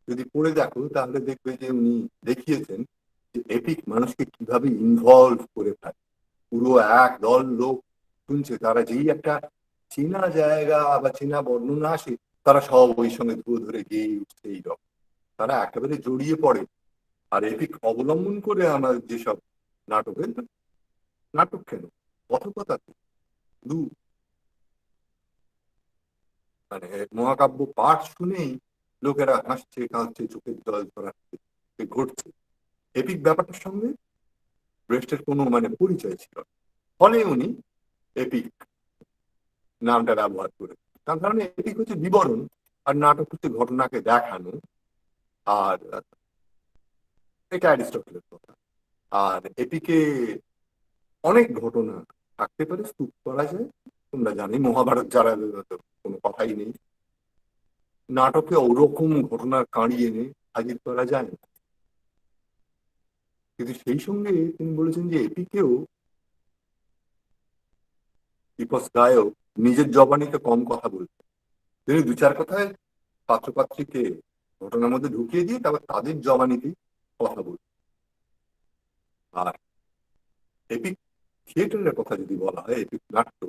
যদি পড়ে দেখো তাহলে দেখবে যে উনি দেখিয়েছেন যে এপিক মানুষকে কিভাবে ইনভলভ করে ফেলে। পুরো এক দল লোক শুনছে, তারা যেই একটা চেনা জায়গা বা চেনা বর্ণনা আসে, তারা সব ওই সঙ্গে ধুয়ে ধরে গিয়ে উঠছে, এইরকম তারা একেবারে জড়িয়ে পড়ে। আর এপিক অবলম্বন করে আমার যেসব নাটকের, নাটক কেন, কথকতা দু মানে মহাকাব্য পাঠ শুনেই লোকেরা হাসছে, কাঁদছে, চোখের জল ঝরাচ্ছে, ঘটছে। এপিক ব্যাপারটার সঙ্গে ব্রেস্টের কোনো পরিচয় ছিল না। ফলে উনি এপিক নামটা ব্যবহার করে, তার কারণে এপিক হচ্ছে বিবরণ আর নাটক হচ্ছে ঘটনাকে দেখানো। আর এটা অ্যারিস্টটলের কথা। আর এপিকে অনেক ঘটনা থাকতে পারে, স্তূপ করা যায়। তোমরা জানি মহাভারত যারা, কোনো কথাই নেই, নাটকে ওরকম ঘটনার কাঁড়ি এনে হাজির করা যায় না। কিন্তু সেই সঙ্গে তিনি বলেছেন যে এপিকেও দীপস গায়ক নিজের জবানিতে কম কথা বলতেন। তিনি দু চার কথায় পাত্রপাত্রীকে ঘটনার মধ্যে ঢুকিয়ে দিয়ে তারপর তাদের জবানিতেই কথা বলতেন। আর এপিক থিয়েটারের কথা যদি বলা হয়, এপিক নাট্য,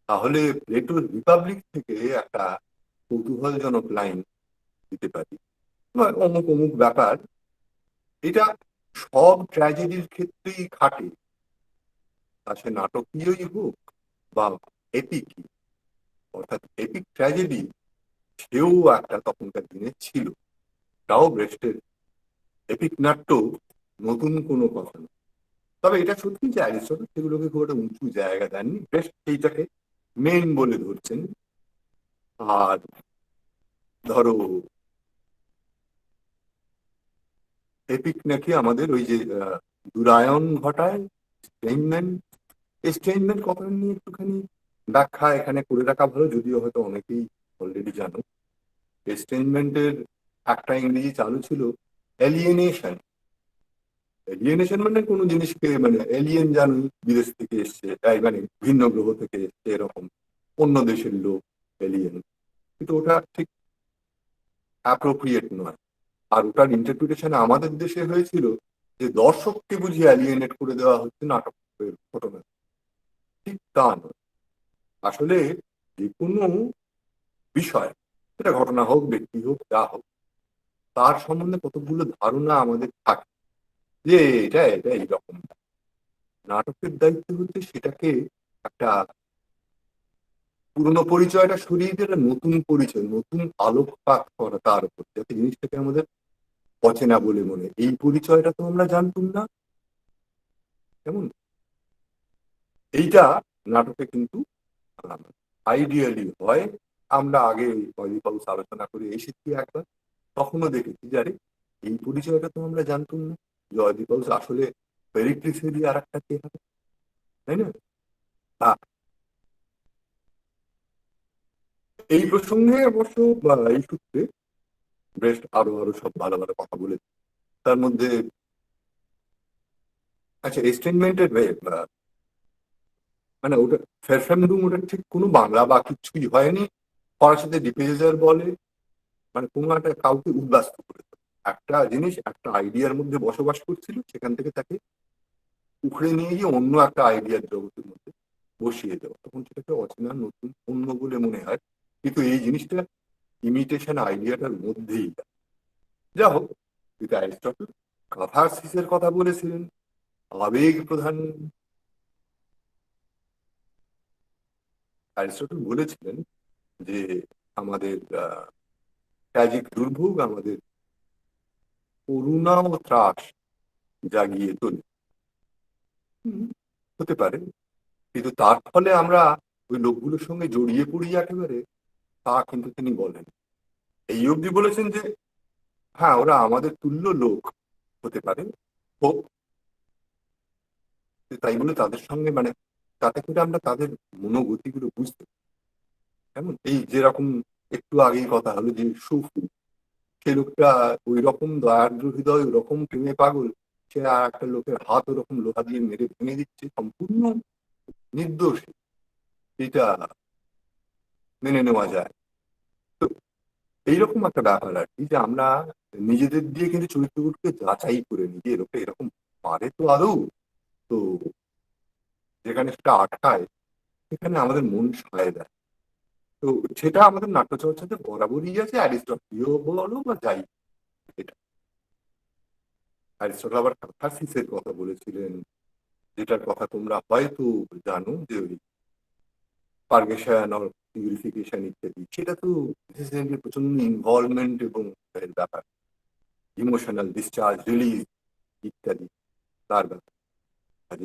তাহলে প্লেটোর রিপাবলিক থেকে একটা কৌতূহলজনক লাইন দিতে পারি, অমুক অমুক ব্যাপার। এটা সব ট্র্যাজেডির ক্ষেত্রেই খাটে, তা সে নাটকীয়ই হোক বা এপিকই। অর্থাৎ এপিক ট্র্যাজেডি সেও একটা তখনকার দিনে ছিল। তাও ব্রেস্টের এপিক নাট্য নতুন কোনো কথা না। তবে এটা সত্যি যে অ্যারিস্টটল সেগুলোকে খুব একটা উঁচু জায়গা দেননি, ব্রেস্ট সেইটাকে মেন বলে ধরছেন। আর ধরো এপিক নাকি আমাদের ওই যে দুরায়ন ঘটায়, স্টেইনম্যান। স্টেইনম্যান কথা নিয়ে একটুখানি ব্যাখ্যা এখানে করে রাখা ভালো, যদিও হয়তো অনেকেই অলরেডি জানো। স্টেইনমেন্টের একটা ইংরেজি চালু ছিল এলিয়েনেশন। এলিয়েনেশন মানে কোনো জিনিসকে এলিয়েন জানুই, বিদেশ থেকে এসছে, তাই ভিন্ন গ্রহ থেকে এসছে, এরকম অন্য দেশের লোক এলিয়েন। কিন্তু ওটা ঠিক অ্যাপ্রোপ্রিয়েট নয়। আর ওটার ইন্টারপ্রিটেশন আমাদের দেশে হয়েছিল যে দর্শককে বুঝি অ্যালিয়েনেট করে দেওয়া হচ্ছে নাটকের ঘটনা। ঠিক তা নয়। আসলে যে কোনো বিষয়, সেটা ঘটনা হোক, ব্যক্তি হোক, যা হোক, তার সম্বন্ধে কতগুলো ধারণা আমাদের থাকে যে এটা এটা এইরকম। নাটকের দায়িত্ব হচ্ছে সেটাকে একটা পুরনো পরিচয়টা সরিয়ে দিয়ে একটা নতুন পরিচয়, নতুন আলোকপাত করা তার উপর, যাতে জিনিসটাকে আমাদের অচেনা বলে মনে হয়। এই পরিচয়টা তো আমরা জানতুম না, কেমন এইটা নাটকে কিন্তু আইডিয়ালি হয়। আমরা আগে অডিপাউস আলোচনা করে এসেছি একবার, তখনও দেখেছি যে আরে এই পরিচয়টা তো আমরা জানতুম না, যে অডিপাউস আসলে পেরিক্লিসেরই আর একটা চেহারা, তাই না? এই প্রসঙ্গে অবশ্য এই সূত্রে ব্রেস্ট আরো আরো সব ভালো ভালো কথা বলেছে। তার মধ্যে আচ্ছা, এস্টেনমেন্টের ওটা ফেরফেমডুম, ওটা ঠিক কোনো বাংলা বা কিছুই হয়নি। ফরাসিতে ডিপেজার বলে, কোনো একটা কাউকে উদ্বাস্ত করে দেয়। একটা জিনিস একটা আইডিয়ার মধ্যে বসবাস করছিল, সেখান থেকে তাকে উখড়ে নিয়ে গিয়ে অন্য একটা আইডিয়ার জগতের মধ্যে বসিয়ে দেওয়া, তখন সেটাকে অচেনা নতুন অন্য বলে মনে হয়। কিন্তু এই জিনিসটা ইমিটেশন আইডিয়াটার মধ্যেই। যা হোক, কিন্তু অ্যারিস্টটল কাথারসিসের কথা বলেছিলেন, আবেগ প্রধান। অ্যারিস্টটল বলেছিলেন যে আমাদের ট্র্যাজিক দুর্ভোগ আমাদের করুণা ও ত্রাস জাগিয়ে তোলে। হুম, হতে পারে, কিন্তু তার ফলে আমরা ওই লোকগুলোর সঙ্গে জড়িয়ে পড়ি একেবারে, তা কিন্তু তিনি বলেন। এই অবধি বলেছেন যে হ্যাঁ, ওরা আমাদের তুল্য লোক হতে পারে, হোক, তাই বলে তাদের সঙ্গে মানে তাতে করে আমরা তাদের মনোগতিগুলো বুঝতে পারি। কেমন এই যেরকম একটু আগেই কথা হলো যে সুফি, সে লোকটা ওই রকম দয়ার্দ্র হৃদয়, ওরকম প্রেমে পাগল, সে আর একটা লোকের হাত ওরকম লোহা দিয়ে মেরে ভেঙে দিচ্ছে, সম্পূর্ণ নির্দোষ, এটা মেনে নেওয়া যায়। তো এইরকম একটা ব্যাপার আর কি, যে আমরা নিজেদের দিয়ে কিন্তু চরিত্রগুলোকে যাচাই করে নিই যে লোকটা এরকম পারে তো আদৌ। তো যেখানে সেটা আটকায় সেখানে আমাদের মন সায় দেয়। তো সেটা আমাদের নাট্যচর্চাতে বরাবরই আছে, অ্যারিস্টটলীয় বলো বা যাই। এটা অ্যারিস্টটল আবার ক্যাথারসিসের কথা বলেছিলেন, যেটার কথা তোমরা হয়তো জানো, যে ওই পারগেশন অর পিউরিফিকেশন ইত্যাদি, সেটা তো প্রচন্ড ইনভলভমেন্ট এবং এর ব্যাপার, ইমোশনাল ডিসচার্জ, রিলিজ ইত্যাদি তার ব্যাপার। আর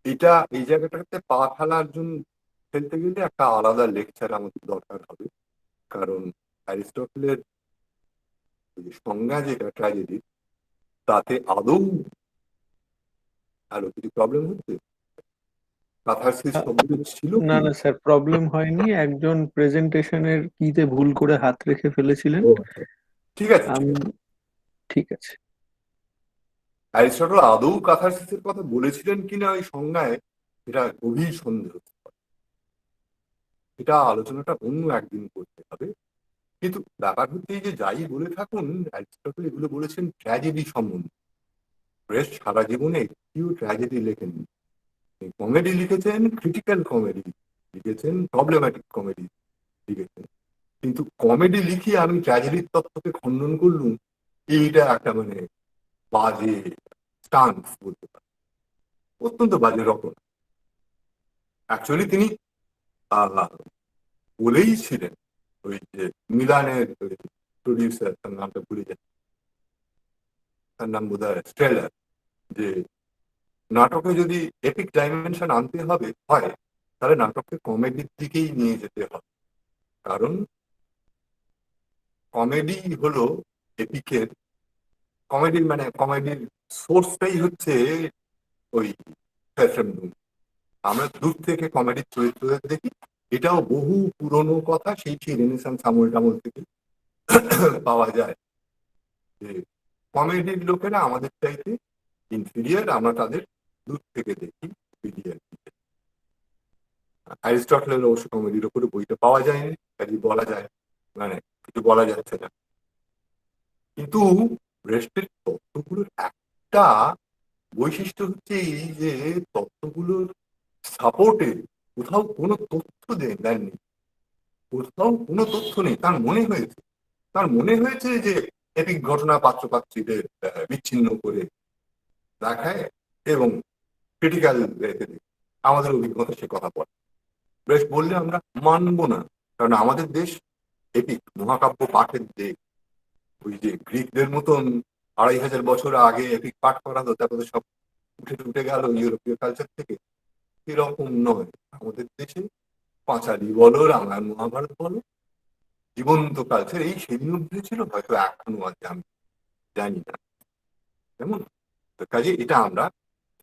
এটা এই জায়গাটাতে পা ফেলার জন্য ফেলতে গেলে একটা আলাদা লেকচার আমাদের দরকার হবে। কারণ অ্যারিস্টটলের যে সংজ্ঞা যেটা ট্র্যাজেডি, তাতে আদৌ আরো কিছু প্রবলেম হচ্ছে, ক্যাথারসিস শব্দটা ছিল না কি? না স্যার, প্রবলেম হয়নি। একজন প্রেজেন্টেশনের কিতে ভুল করে হাত রেখে ফেলেছিলেন। ও আচ্ছা, ঠিক আছে, ঠিক আমি আছে। ঠিক আছে। অ্যারিস্টটল আদৌ ক্যাথারসিসের কথা বলেছিলেন কিনা ওই সংজ্ঞায়, এটা গভীর সন্দেহ। এটা আলোচনাটা অন্য একদিন করতে হবে। কিন্তু ব্যাপার হচ্ছে এই যে যাই বলে থাকুন, অ্যারিস্টটল এগুলো বলেছেন ট্র্যাজেডি সম্বন্ধে। ব্রেস্ট সারা জীবনে একটিও ট্র্যাজেডি লেখেননি। কমেডি লিখেছেন, ক্রিটিক্যাল কমেডি লিখেছেন, প্রবলেম্যাটিক কমেডি লিখেছেন, কিন্তু কমেডি লিখিয়ে আমি ট্র্যাজেডির তত্ত্বকে খণ্ডন করলুম, এইটা একটা মানে বাজে স্টান্স বলতে পারি, অত্যন্ত বাজে রকম। অ্যাকচুয়ালি তিনি আহ, বলেই ছিলেন, ওই যে মিলানের প্রডিউসার, তার নামটা ভুলে যাচ্ছে, তার নাম বোধ হয় স্ট্রেলার, যে নাটকে যদি এপিক ডাইমেনশন আনতে হয় তাহলে নাটককে কমেডির দিকেই নিয়ে যেতে হবে। কারণ কমেডি হলো এপিকের, কমেডির মানে কমেডির সোর্সটাই হচ্ছে ওই ফ্যাশন। আমরা দূর থেকে কমেডির চরিত্রদের দেখি, এটাও বহু পুরনো কথা, সেই রেনেসান্স আমল টামল থেকে পাওয়া যায় যে কমেডির লোকেরা আমাদের চাইতে ইনফিরিয়ার, আমরা তাদের দূর থেকে দেখি superior দিকে। অ্যারিস্টটলের অবশ্য কমেডির উপরে বইটা পাওয়া যায়নি, কাজে বলা যায় মানে কিছু বলা যাচ্ছে না। কিন্তু ব্রেস্টের তত্ত্বগুলোর একটা বৈশিষ্ট্য হচ্ছে এই যে তত্ত্বগুলোর সাপোর্টে কোথাও কোনো তথ্য দেননি, কোথাও কোনো তথ্য নেই। তার মনে হয়েছে যে এপিক ঘটনা পাত্রপাত্রীদের বিচ্ছিন্ন করে দেখায় এবং ক্রিটিক্যাল রেখে দেয়। আমাদের অভিজ্ঞতা সে কথা বলে, বেশ বললে আমরা মানবো না। কারণ আমাদের দেশ এপিক মহাকাব্য পাঠের দেশ। ওই যে গ্রিকদের মতন 2500 বছর আগে এপিক পাঠ করা হতো, তারপরে সব উঠে উঠে গেল ইউরোপীয় কালচার থেকে, এরকম নয়। আমাদের দেশে পাঁচালী বলো, রামায়ণ মহাভারত বলো, জীবন্ত কালচার, এই সেদিন অব্দি ছিল, হয়তো এখনো আছে, আমি জানি না। কেমন? কাজে এটা আমরা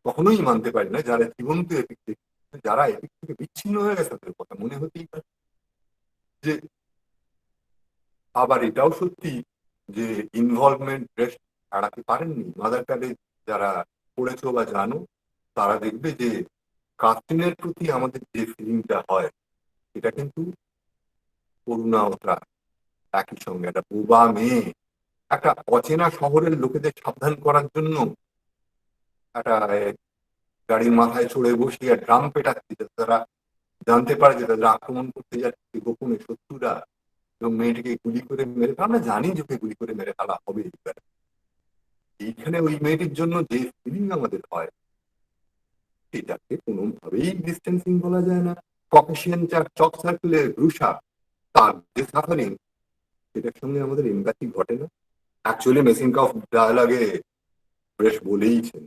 কখনোই মানতে পারি না, যারা জীবন্ত এপিক দেখে। যারা এপিক থেকে বিচ্ছিন্ন হয়ে গেছে তাদের কথা মনে হতেই পারে। যে আবার এটাও সত্যি যে ইনভলভমেন্ট ব্রেস্ট এড়াতে পারেননি। মাদার কালে যারা পড়েছো বা জানো, তারা দেখবে যে কাস্টিনের প্রতি আমাদের যে ফিলিংটা হয়, এটা কিন্তু করুণা ওঠা একই সঙ্গে। একটা বোবা মেয়ে একটা অচেনা শহরের লোকেদের সাবধান করার জন্য একটা গাড়ির মাথায় চড়ে বসিয়ে ড্রাম পেটাচ্ছে, যাতে তারা জানতে পারে যে তাদের আক্রমণ করতে যাচ্ছে গোপনে শত্রুরা, এবং মেয়েটিকে গুলি করে মেরে, আমরা জানি যে ওকে গুলি করে মেরে ফেলা হবে। এইখানে ওই মেয়েটির জন্য যে ফিলিং আমাদের হয় এটাকে কোনোভাবেই ডিস্টেন্সিং বলা যায় না। ককেশিয়ান চক সার্কেলের রুষা তার যে সাফারিং সেটার সঙ্গে আমাদের এমপ্যাথি ঘটে না। অ্যাকচুয়ালি মেসিনকফ ডায়ালগে বেশ বলেইছেন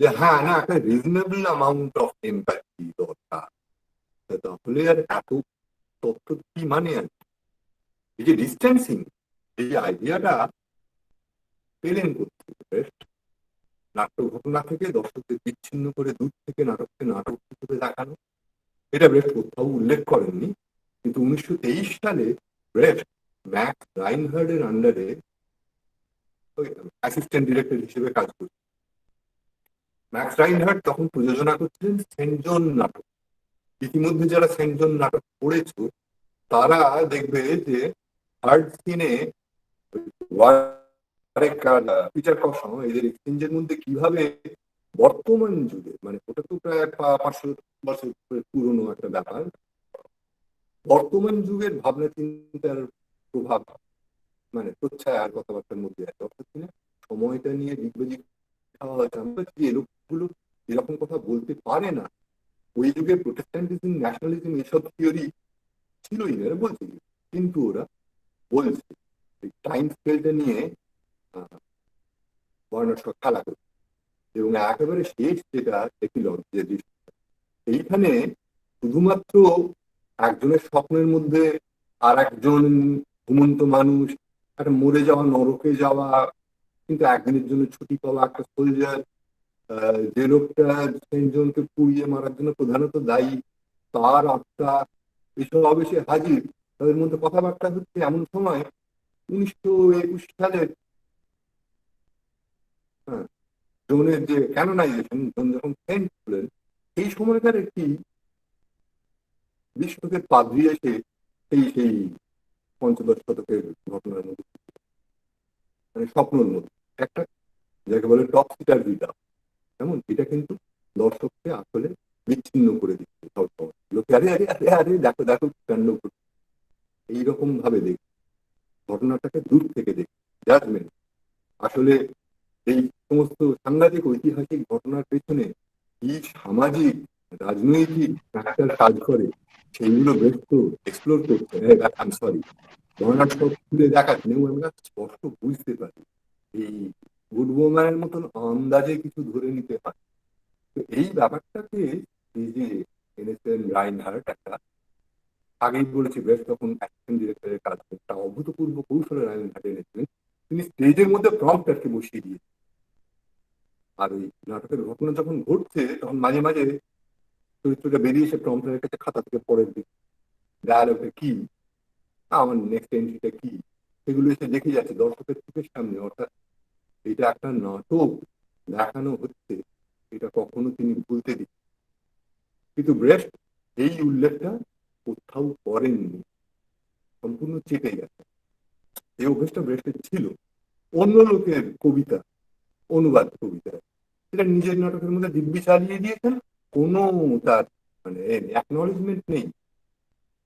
যে হ্যাঁ না একটা রিজনেবল অ্যামাউন্ট অফ এমপ্যাথি দরকার। তাহলে আর এত তথ্য কি মানে আর কি? এই যে ডিস্টেন্সিং এই আইডিয়াটা পেলেন করতে বেশ নাট্য ঘটনা থেকে দর্শকদের বিচ্ছিন্ন করে দূর থেকে নাটককে নাটক হিসেবে দেখানো, এটা বেশ কোথাও উল্লেখ করেননি। কিন্তু 1923 সালে ব্রেস্ট ম্যাক্স রাইনহার্ডের আন্ডারে অ্যাসিস্ট্যান্ট ডিরেক্টর হিসেবে কাজ করছেন। ম্যাক্স রাইনহার্ড তখন প্রযোজনা করছিলেন সেন্ট জন নাটক। ইতিমধ্যে যারা সেন্ট জন নাটক পড়েছো তারা দেখবে যে থার্ড সিনে পিটার কসম এদের এক্সচেঞ্জের মধ্যে কিভাবে বর্তমান যুগে মানে ওটা তো প্রায় 500 বছর পুরনো একটা ব্যাপার, বর্তমান যুগের ভাবনা চিন্তার প্রভাব মানে প্রচ্ছায়ার কথাবার্তার মধ্যে আছে। অর্থাৎ কিনা সময়টা নিয়ে দিগ্বিদিক খাওয়া হয়েছে। আমরা যে লোকগুলো এরকম কথা বলতে পারে না, ওই যুগে প্রোটেস্ট্যান্টিজম ন্যাশনালিজম এসব থিওরি ছিলই না, বলছি কিন্তু ওরা বলছে টাইম স্কেলটা নিয়ে বর্ণাঢ্য খেলা করছে। এবং একেবারে শেষ যেটা দেখি যে এইখানে শুধুমাত্র একজনের স্বপ্নের মধ্যে আর একজন ঘুমন্ত মানুষ একটা মরে যাওয়া নরকে যাওয়া কিন্তু একদিনের জন্য ছুটি পাওয়া একটা সোলজার, যে লোকটা সেন্টজনকে পুড়িয়ে মারার জন্য প্রধানত দায়ী তার আত্মা এসব অবশ্যই হাজির তাদের মধ্যে কথাবার্তা হচ্ছে এমন সময় 1921 সালের হ্যাঁ জোনের যে ক্যানোনাইজেশন জন যখন সেন্ট হলেন এই সময়কার একটি বিশ্বকের পাদ্রী এসে সেই পঞ্চদশ শতকের ঘটনার মধ্যে মানে স্বপ্নের মধ্যে একটা যাকে বলে টপ সিটার বিটা এমন এটা কিন্তু দর্শককে আসলে বিচ্ছিন্ন করে দিচ্ছে সব লোকে আরে আরে আরে আরে দেখো দেখো কাণ্ড এইরকম ভাবে দেখ ঘটনাটাকে দূর থেকে দেখ জাজমেন্ট আসলে এই সমস্ত সাংঘাতিক ঐতিহাসিক ঘটনার পেছনে কি সামাজিক রাজনৈতিক ফ্যাক্টর কাজ করে সেইগুলো বেশ তো এক্সপ্লোর করতে সরি ঘটনাটা খুলে দেখাচ্ছেন এবং আমরা স্পষ্ট বুঝতে পারি এই গুড ওম্যানের মতন আন্দাজে কিছু ধরে নিতে হয়। তো এই ব্যাপারটাকে এই যে এনেছেন রাইনহার্ট একটা আগেই বলেছি বেশ তখন অ্যাসিস্ট্যান্ট ডিরেক্টরের কাজ একটা অভূতপূর্ব কৌশলে রাইনহার্ট এনেছিলেন। তিনি স্টেজের মধ্যে প্রম্পটাকে বসিয়ে দিয়ে আর ওই নাটকের ঘটনা যখন ঘটছে তখন মাঝে মাঝে চরিত্রটা বেরিয়ে এসে প্রম্পটারের কাছে খাতা থেকে পড়ের দিক ডায়ালগটা কি আমার নেক্সট এন্ট্রিটা কি সেগুলো এসে দেখে যাচ্ছে দর্শকের চোখের সামনে। অর্থাৎ এটা একটা নাটক দেখানো হচ্ছে এটা কখনো তিনি ভুলতে দিচ্ছেন। কিন্তু ব্রেস্ট এই উল্লেখটা কোথাও করেননি, সম্পূর্ণ চেপে গেছে। এই অভ্যেসটা ব্রেস্টের ছিল অন্য লোকের কবিতা অনুবাদ কবিতা সেটা নিজের নাটকের মধ্যে দিব্যি চালিয়ে দিয়েছেন, কোনো তার মানে অ্যাকনলেজমেন্ট নেই।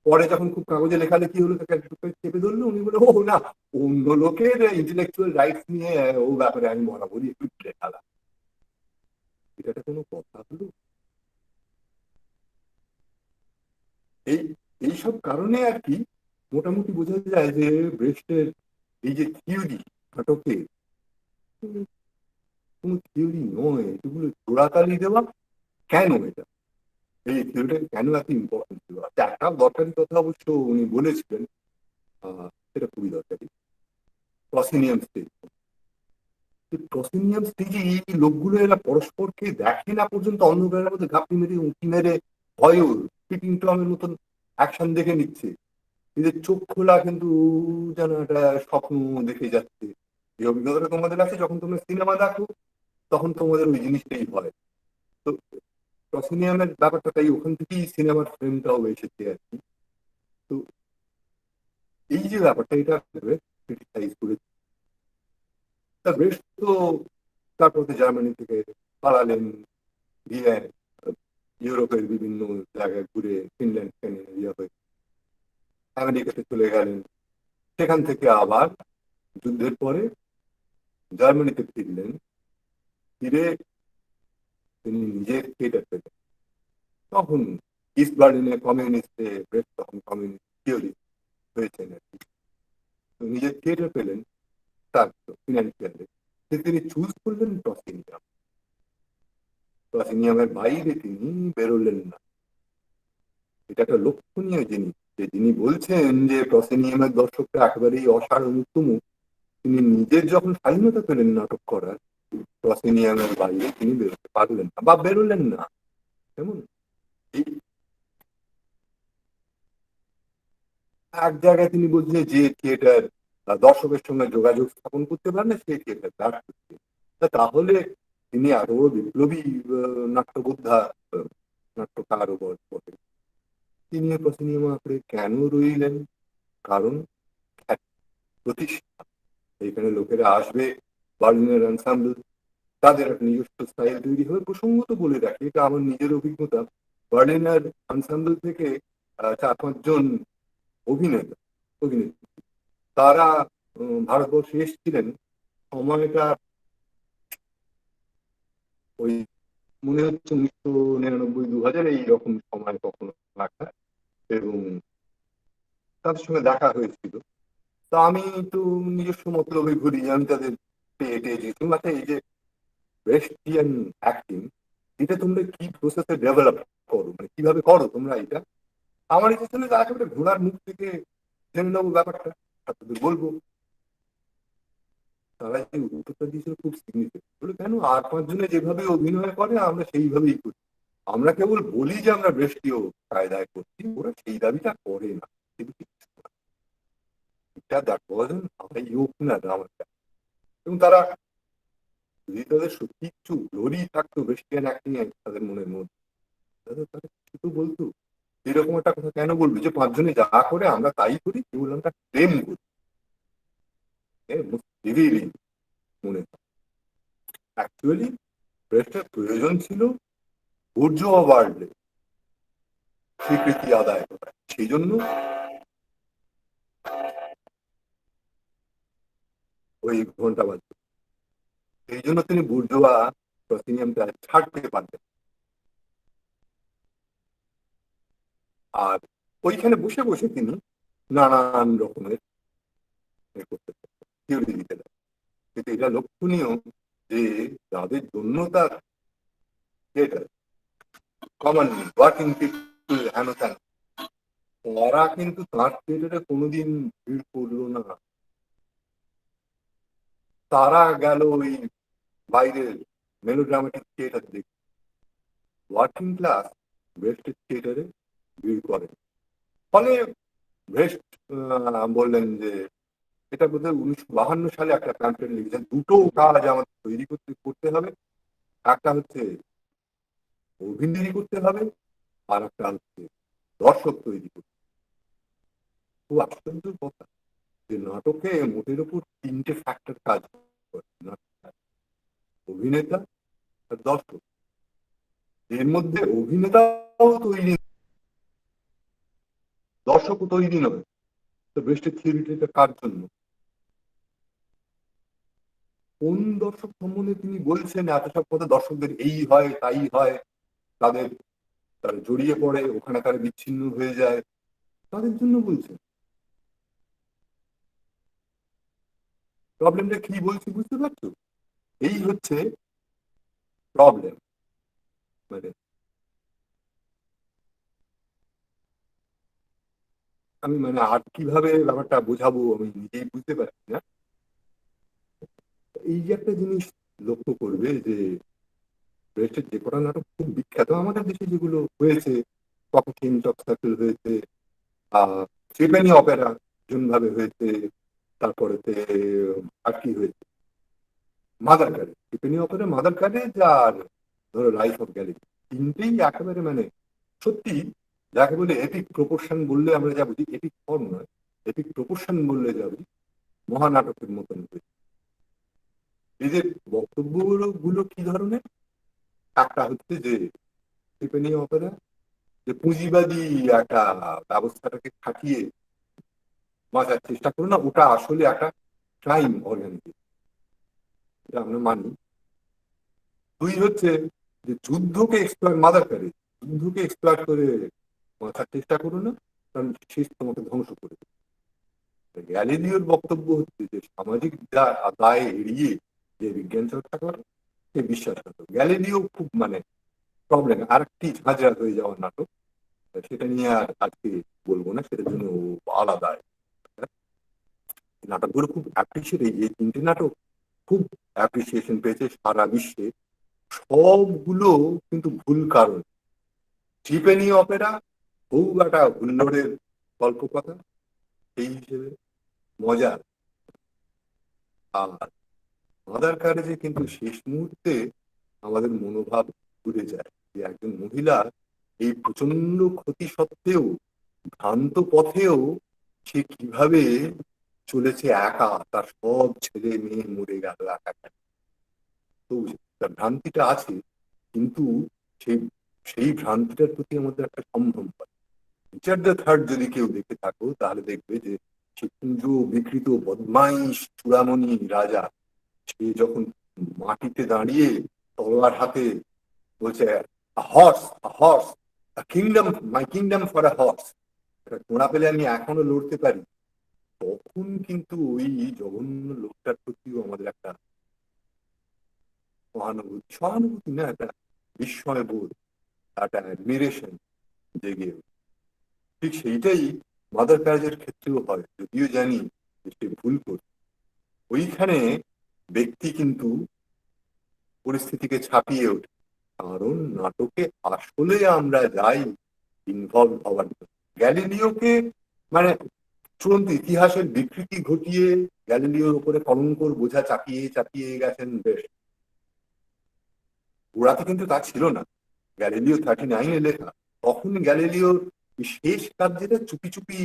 পরে যখন খুব কাগজে লেখালেখি হলো তাকে চেপে ধরলো উনি বলে ও না অন্য লোকের ইন্টেলেকচুয়াল রাইটস নিয়ে ও ব্যাপারে আমি বরাবরই একটু খেলা, এটা কোনো কথা হলো? এই এইসব কারণে আর কি মোটামুটি বোঝা যায় যে ব্রেস্টের এই যে থিওরি নাটকের কোনো থিওরি নয়, এগুলো জোড়াতালি দেওয়া। কেন এটা এই থিওরিটা কেন এত ইম্পর্টেন্ট ছিল? আচ্ছা একটা দরকারি কথা অবশ্য উনি বলেছিলেন, সেটা খুবই দরকারি, প্রসিনিয়াম স্টেজ। প্রসিনিয়াম স্টেজে এই লোকগুলো এরা পরস্পরকে দেখে না পর্যন্ত অন্ধকারের মধ্যে ঘাপটি মেরে উঁকি মেরে ভয়ও পিপিং টমের মতন অ্যাকশন দেখে নিচ্ছে। এদের চোখ খোলা কিন্তু যেন একটা স্বপ্ন দেখে যাচ্ছে। এই অভিজ্ঞতাটা তোমাদের আছে যখন তোমরা সিনেমা দেখো তখন তোমাদের ওই জিনিসটাই হয়। তো প্রসিনিয়ামের ব্যাপারটা তাই ওখান থেকেই সিনেমার ফ্রেমটাও এসেছে আর কি। তো এই যে ব্যাপারটা এটা ক্রিটিসাইজ করেছে তা বেশ। তো তারপর জার্মানি থেকে পালালেন, গিয়ে ইউরোপের বিভিন্ন জায়গায় ঘুরে ফিনল্যান্ড স্ক্যান্ডিনেভিয়া হয়ে আমেরিকাতে চলে গেলেন। সেখান থেকে আবার যুদ্ধের পরে জার্মানিতে ফিরলেন। ফিরে তিনি নিজের থিয়েটার পেলেন। তখন ইস্ট বার্লিনে কমিউনিস্টে তখন কমিউনিস্ট থিওরি হয়েছেন আর কি। তো নিজের থিয়েটার পেলেন, তার ফিনান্সিয়ালে তিনি চুজ করলেন প্রসিনিয়াম। প্রসিনিয়ামের বাইরে তিনি বেরোলেন না। এটা একটা লক্ষণীয় জিনিস যে যিনি বলছেন যে প্রসিনিয়ামের দর্শকরা একেবারেই অসার উত্তম, তিনি নিজের যখন স্বাধীনতা পেলেন নাটক করার, প্রসিনিয়ামের বাইরে তিনি বেরোতে পারলেন না বা বেরোলেন না। কেমন এক জায়গায় তিনি বলছেন যে থিয়েটার দর্শকের সঙ্গে যোগাযোগ স্থাপন করতে পারে না, সেই থিয়েটার তার করছে। তাহলে তিনি আরো বিপ্লবী নাট্যবোদ্ধা নাট্যকার বটে। তিনি প্রসিনিয়াম আঁকড়ে কেন রইলেন? কারণ প্রতিষ্ঠা। এখানে লোকেরা আসবে, বার্লিনের আনসাম্বল, তাদের একটা নিজস্ব স্টাইল তৈরি হবে। প্রসঙ্গত বলে রাখি, এটা আমার নিজের অভিজ্ঞতা। বার্লিনার আনসাম্বল থেকে 4-5 জন অভিনেতা অভিনেত্রী তারা ভারতবর্ষে এসেছিলেন। সময়টা ওই মনে হচ্ছে 1999-2000 এইরকম সময় কখনো রাখা, এবং তাদের সঙ্গে দেখা হয়েছিল। তা আমি তো নিজস্ব মতলবে ঘুরি, আমি তাদের পেয়ে গেছি। আচ্ছা, এই যে ওয়েস্টিয়ান অ্যাক্টিং, এটা তোমরা কি প্রসেসে ডেভেলপ করো, মানে কিভাবে করো তোমরা এটা? আমার ইচ্ছে ছিল যে একেবারে ঘোড়ার মুখ থেকে জেনে নেবো ব্যাপারটা, আপনাদের বলবো। তারা যে উত্তরটা দিয়েছিল খুব সিগনিফিকেন্ট। বলে কেন, আর 5 জনে যেভাবে অভিনয় করে আমরা সেইভাবেই করি। আমরা কেবল বলি যে আমরা ব্রেস্টীয় কায়দায় করছি, ওরা সেই দাবিটা করে না। কিন্তু এটা দ্যাট ওয়াজন্ট আই ওপেনার আমার কাছে। এবং তারা যদি তাদের সত্যি কিছু গ্লোরি থাকতো ওয়েস্টার্ন অ্যাক্টিং এ তাদের মনের মধ্যে, তাদের তারা কিছু তো বলতো। এরকম একটা কথা কেন বলবে যে 5 জনে যা করে আমরা তাই করি, কেবল আমরা প্রেম করি? রিভিলিং মনে হয়। অ্যাকচুয়ালি ব্রেস্টের প্রয়োজন ছিল বুর্জোয়া ওয়ার্ল্ডে স্বীকৃতি আদায় করা। সেই জন্য ওই ঘন্টা বাজত। এই জন্য তিনি বুর্জোয়া প্রসিনিয়ামটা ছাড়তে পারতেন। আর ওইখানে বসে বসে তিনি নানান রকমের থিওরি দিতে দেন। কিন্তু এটা লক্ষণীয় যে যাদের জন্য তার থিয়েটার, কমন ওয়ার্কিং পিপল, হেন তেন, ওরা কিন্তু তার থিয়েটারে কোনোদিন ভিড় করলো না। তারা গেল ওই বাইরের মেলোড্রামাটিক থিয়েটার দেখতে। ওয়ার্কিং ক্লাস ব্রেস্ট থিয়েটারে ভিড় করে। ফলে ব্রেস্ট বললেন যে, এটা বোধহয় 1952 সালে একটা প্যাম্পলেট লিখেছেন, দুটো কাজ আমাদের তৈরি করতে হবে। একটা হচ্ছে অভিনয় করতে হবে, আর একটা হচ্ছে দর্শক তৈরি করতে। খুব আশ্চর্য কথা যে নাটকে মোটের উপর 3টে ফ্যাক্টর কাজ করে, অভিনেতা আর দর্শক। এর মধ্যে অভিনেতাও তৈরি, দর্শকও তৈরি নয়। তো ব্রেস্টের থিওরিটা কার জন্য? কোন দর্শক সম্বন্ধে তিনি বলছেন এত সব কথা? দর্শকদের এই হয় তাই হয়, তাদের তারা জড়িয়ে পড়ে, ওখানে তারা বিচ্ছিন্ন হয়ে যায়, তাদের জন্য বলছেন। প্রবলেমটা কি বলছি বুঝতে পারছো? এই হচ্ছে প্রবলেম। মানে আমি আর কিভাবে ব্যাপারটা বোঝাবো আমি নিজেই বুঝতে পারছি না। এই যে একটা জিনিস লক্ষ্য করবে যে ব্রেস্টের যে কটা নাটক খুব বিখ্যাত আমাদের দেশে, যেগুলো হয়েছে, পকেটিং টক সার্কেল হয়েছে, ট্রিপেনি অপেরা ভীষণ ভাবে হয়েছে, তারপরেতে আর কি হয়েছে, Mother Courage, Threepenny Opera, Mother Courage, আর ধরো লাইফ অফ গ্যালিলি। তিনটেই একেবারে সত্যি যাকে বলে এপিক প্রপোর্শন বললে আমরা যা বুঝি, এপিক ফর্ম নয়, এপিক প্রপোর্শন বললে যা বুঝি, মহানাটকের মতন হয়েছে। এদের বক্তব্যগুলো কি ধরনের? একটা হচ্ছে যে টিফেনি অপেরা যে পুঁজিবাদী একটা ব্যবস্থাটাকে খাটিয়ে বাঁচার চেষ্টা করো না, ওটা আসলে একটা ক্রাইম অর্গানাইজেশন। এটা আমরা মানি। দুই হচ্ছে যে যুদ্ধকে এক্সপ্লয়েট মাদার করে, যুদ্ধকে এক্সপ্লয়েট করে বাঁচার চেষ্টা করো না, কারণ শেষ তোমাকে ধ্বংস করে দেবে। গ্যালিলিওর বক্তব্য হচ্ছে যে সামাজিক দায় এড়িয়ে যে বিজ্ঞান চর্চা করে সে বিশ্বাস করতো। গ্যালিলিও খুব মানে প্রবলেম, আর একটি ঝাঁঝরা হয়ে যাওয়ার নাটক, সেটা নিয়ে আর আজকে বলবো না, সেটার জন্য ও আলাদা। নাটকগুলো খুব অ্যাপ্রিসিয়েট, এই তিনটে নাটক খুব অ্যাপ্রিসিয়েশন পেয়েছে সারা বিশ্বে। সবগুলো কিন্তু ভুল কারণ। টিফেনি অপেরা বহু একটা হুল্লোড়ের গল্প কথা, সেই হিসেবে মজা। আর মাদার কারেজে কিন্তু শেষ মুহূর্তে আমাদের মনোভাব ঘুরে যায় যে একজন মহিলা এই প্রচন্ড ক্ষতি সত্ত্বেও, ভ্রান্ত পথেও সে কিভাবে চলেছে একা, তার সব ছেলে মেয়ে মরে গেল একা। তো তার ভ্রান্তিটা আছে, কিন্তু সেই সেই ভ্রান্তিটার প্রতি আমাদের একটা সম্ভ্রম হয়। রিচার্ড দ্য থার্ড যদি কেউ দেখে থাকো তাহলে দেখবে যে সে কুঞ্জ বিকৃত বদমাইশ চূড়ামণি রাজা, সে যখন মাটিতে দাঁড়িয়ে তলোয়ার হাতে বলছে horse horse, kingdom, my kingdom for a horse, ঘোড়া পেলে আমি এখনো লড়তে পারি, তখন কিন্তু ওই জঘন্য লোকটার প্রতিও আমাদের একটা সহানুভূতি, সহানুভূতি না, একটা বিস্ময় বোধ, একটা অ্যাডমিরেশন জেগে ওঠে। ঠিক সেইটাই মাদার প্যারেজের ক্ষেত্রেও হয়, যদিও জানি যে সে ভুল করে। ওইখানে ব্যক্তি কিন্তু পরিস্থিতিকে ছাপিয়ে ওঠে, কারণ নাটকে আসলে আমরা যাই ইনভলভ হওয়ার জন্য। গ্যালিলিওকে মানে চূড়ান্ত ইতিহাসের বিকৃতি ঘটিয়ে গ্যালিলিওর উপরে কলঙ্কর বোঝা চাপিয়ে চাপিয়ে গেছেন বেশ। গোড়াতে কিন্তু তা ছিল না। গ্যালিলিও 39-এ লেখা, তখন গ্যালিলিওর শেষ কাজ যেটা চুপি চুপি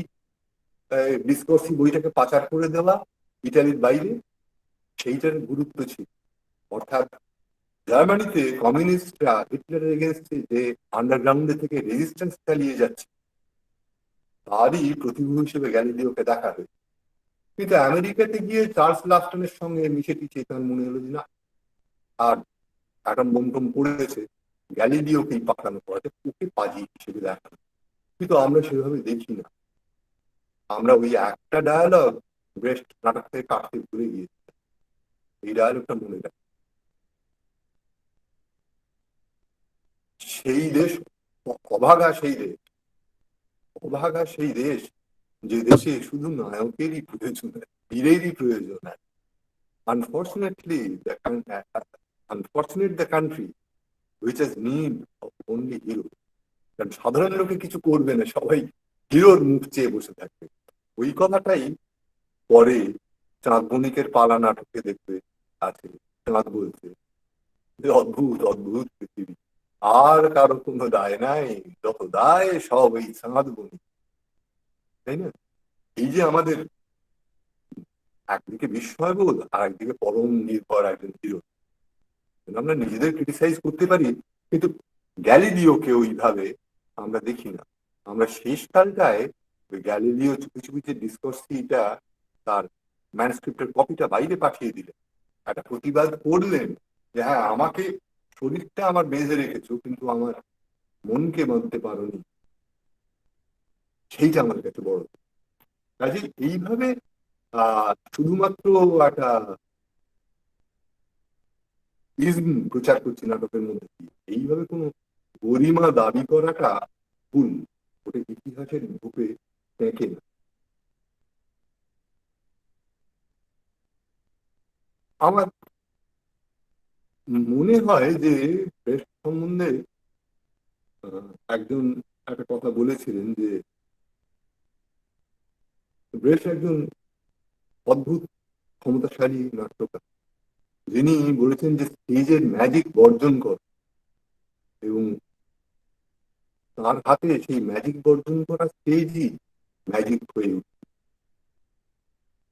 ডিসকোর্সি বইটাকে পাচার করে দেওয়া ইটালির বাইরে, সেইটার গুরুত্ব ছিল। অর্থাৎ জার্মানিতে কমিউনিস্টরা হিটলারের এগেনস্টে যে আন্ডারগ্রাউন্ডে থেকে রেজিস্ট্যান্স চালিয়ে যাচ্ছে, তারই প্রতিভূ হিসেবে গ্যালিলিওকে দেখা হয়েছে। কিন্তু আমেরিকাতে গিয়ে চার্লস লাস্টনের সঙ্গে মিশে টিশে তার মনে হলো যে না, আর অ্যাটম বোম টোম পড়েছে, গ্যালিলিওকেই পাকানো পড়াতে, ওকে পাজি হিসেবে দেখানো। কিন্তু আমরা সেভাবে দেখি না। আমরা ওই একটা ডায়ালগ ব্রেস্ট নাটক থেকে কাটতে ভুলে গিয়েছি, এই ডায়ালগটা মনে রাখি। সেই দেশ অভাগা, সেই দেশ অভাগা, সেই দেশ যে দেশে শুধু নায়কেরই প্রয়োজন, বীরেরই প্রয়োজন। Unfortunately unfortunate the country which has need of only hero. কারণ সাধারণ লোকে কিছু করবে না, সবাই হিরোর মুখ চেয়ে বসে থাকবে। ওই কথাটাই পরে চাঁদ বণিকের পালা নাটকে দেখবে আছে। চাঁদ বলছে যে অদ্ভুত অদ্ভুত পৃথিবী, আর কারো কোনো দায় নাই, যত দায় সব এই চাঁদ বণিক। তাই না? এই যে আমাদের একদিকে বিস্ময়বোধ আর একদিকে পরম নির্ভর একজন হিরো, আমরা নিজেদের ক্রিটিসাইজ করতে পারি, কিন্তু গ্যালিলিওকে ওইভাবে আমরা দেখি না। আমরা শেষ কালটায় ওই গ্যালিলিও চুপি চুপি যে ডিসকোর্সটা, তার ম্যানস্ক্রিপ্টের কপিটা বাইরে পাঠিয়ে দিলেন, একটা প্রতিবাদ করলেন যে হ্যাঁ আমাকে শরীরটা আমার বেঁধে রেখেছো কিন্তু আমার মনকে বাঁধতে পারোনি, সেইটা আমার কাছে বড়। কাজে এইভাবে শুধুমাত্র একটা ইজম প্রচার করছি নাটকের মধ্যে দিয়ে, এইভাবে কোনো গরিমা দাবি করাটা ভুল, ওটা ইতিহাসের রূপে দেখে না। আমার মনে হয় যে ব্রেস্ট সম্বন্ধে একজন একটা কথা বলেছিলেন যে ব্রেস্ট একজন অদ্ভুত ক্ষমতাশালী নাট্যকার, যিনি বলেছেন যে স্টেজের ম্যাজিক বর্জন কর, এবং তার হাতে সেই ম্যাজিক বর্জন করা স্টেজই ম্যাজিক হয়ে উঠে।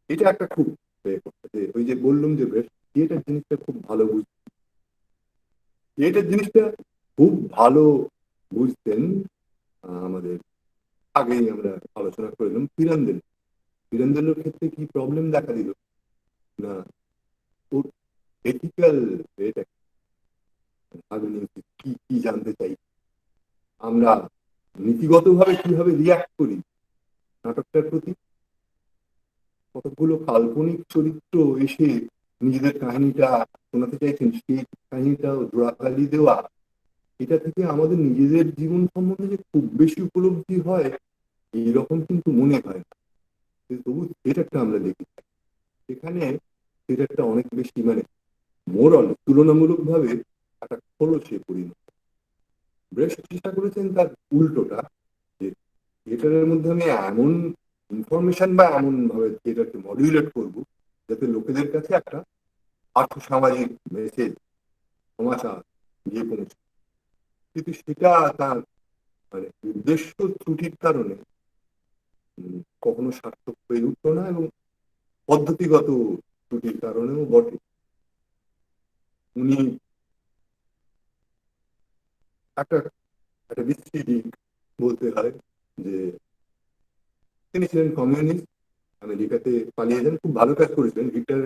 এটা একটা খুব ওই যে বললাম যে ব্রেস্ট থিয়েটার জিনিসটা খুব ভালো বুঝতেন, থিয়েটার জিনিসটা খুব ভালো বুঝতেন। আমাদের আগেই আমরা আলোচনা করলাম পিরান্দেল। পিরান্দেলের ক্ষেত্রে কি প্রবলেম দেখা দিল না, এথিক্যাল এটা আধুনিক কি কি জানতে চাই, আমরা নীতিগতভাবে কিভাবে রিয়াক্ট করি নাটকটার প্রতি। কতগুলো কাল্পনিক চরিত্র এসে নিজেদের কাহিনীটা শোনাতে চাইছেন, সেই কাহিনীটা জোড়াতালি দেওয়া, এটা থেকে আমাদের নিজেদের জীবন সম্বন্ধে যে খুব বেশি উপলব্ধি হয় এইরকম কিন্তু মনে হয় না। কিন্তু তবু থিয়েটারটা আমরা দেখি, সেখানে থিয়েটারটা অনেক বেশি মানে মোরাল তুলনামূলক ভাবে একটা খরচে পরিণত। ব্রেস্ট চেষ্টা করেছেন তার উল্টোটা, যে থিয়েটারের মধ্যে আমি এমন ইনফরমেশন বা এমন ভাবে থিয়েটারকে মডিউলেট করবো যাতে লোকেদের কাছে একটা আর্থসামাজিক মেসেজ সমাচার গিয়ে পৌঁছে। কিন্তু সেটা তার মানে উদ্দেশ্য ত্রুটির কারণে কখনো সার্থক হয়ে উঠতো না, এবং পদ্ধতিগত ত্রুটির কারণেও বটে। উনি একটা একটা বিশ্রী দিক বলতে হয় যে তিনি ছিলেন কমিউনিস্ট, আমেরিকাতে পালিয়ে যান, খুব ভালো কাজ করেছিলেন। হিটলার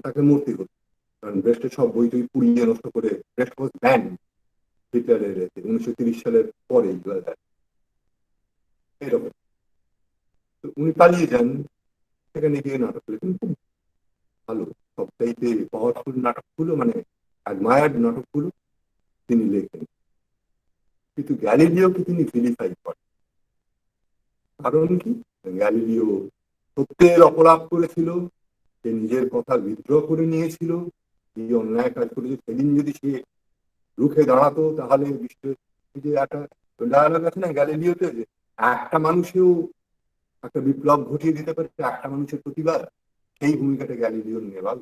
তাকে মূর্তি হতো, কারণ ব্রেস্টের সব বই টই পুড়িয়ে নষ্ট করে ব্রেস্ট ওয়াজ ব্যান হিটলারের 1930 সালের পরে এরকম। তো উনি পালিয়ে যান, সেখানে গিয়ে নাটক করেছেন, খুব ভালো সবচাইতে পাওয়ারফুল নাটকগুলো মানে অ্যাডমায়ার্ড নাটকগুলো তিনি লেখেন। কিন্তু গ্যালিলিওকে তিনি ভিলিফাই করেন। কারণ কি? গ্যালিলিও সত্যের অপরাধ করেছিল, সে নিজের কথা বিদ্রোহ করে নিয়েছিল, এই অন্যায় কাজ করেছে। সেদিন যদি সে রুখে দাঁড়াতো তাহলে বিশ্বের যে একটা ডায়ালগ আছে না গ্যালিলিওতে, যে একটা মানুষেও একটা বিপ্লব ঘটিয়ে দিতে পারে, একটা মানুষের প্রতিবাদ, সেই ভূমিকাটা গ্যালিলিওর নেওয়া।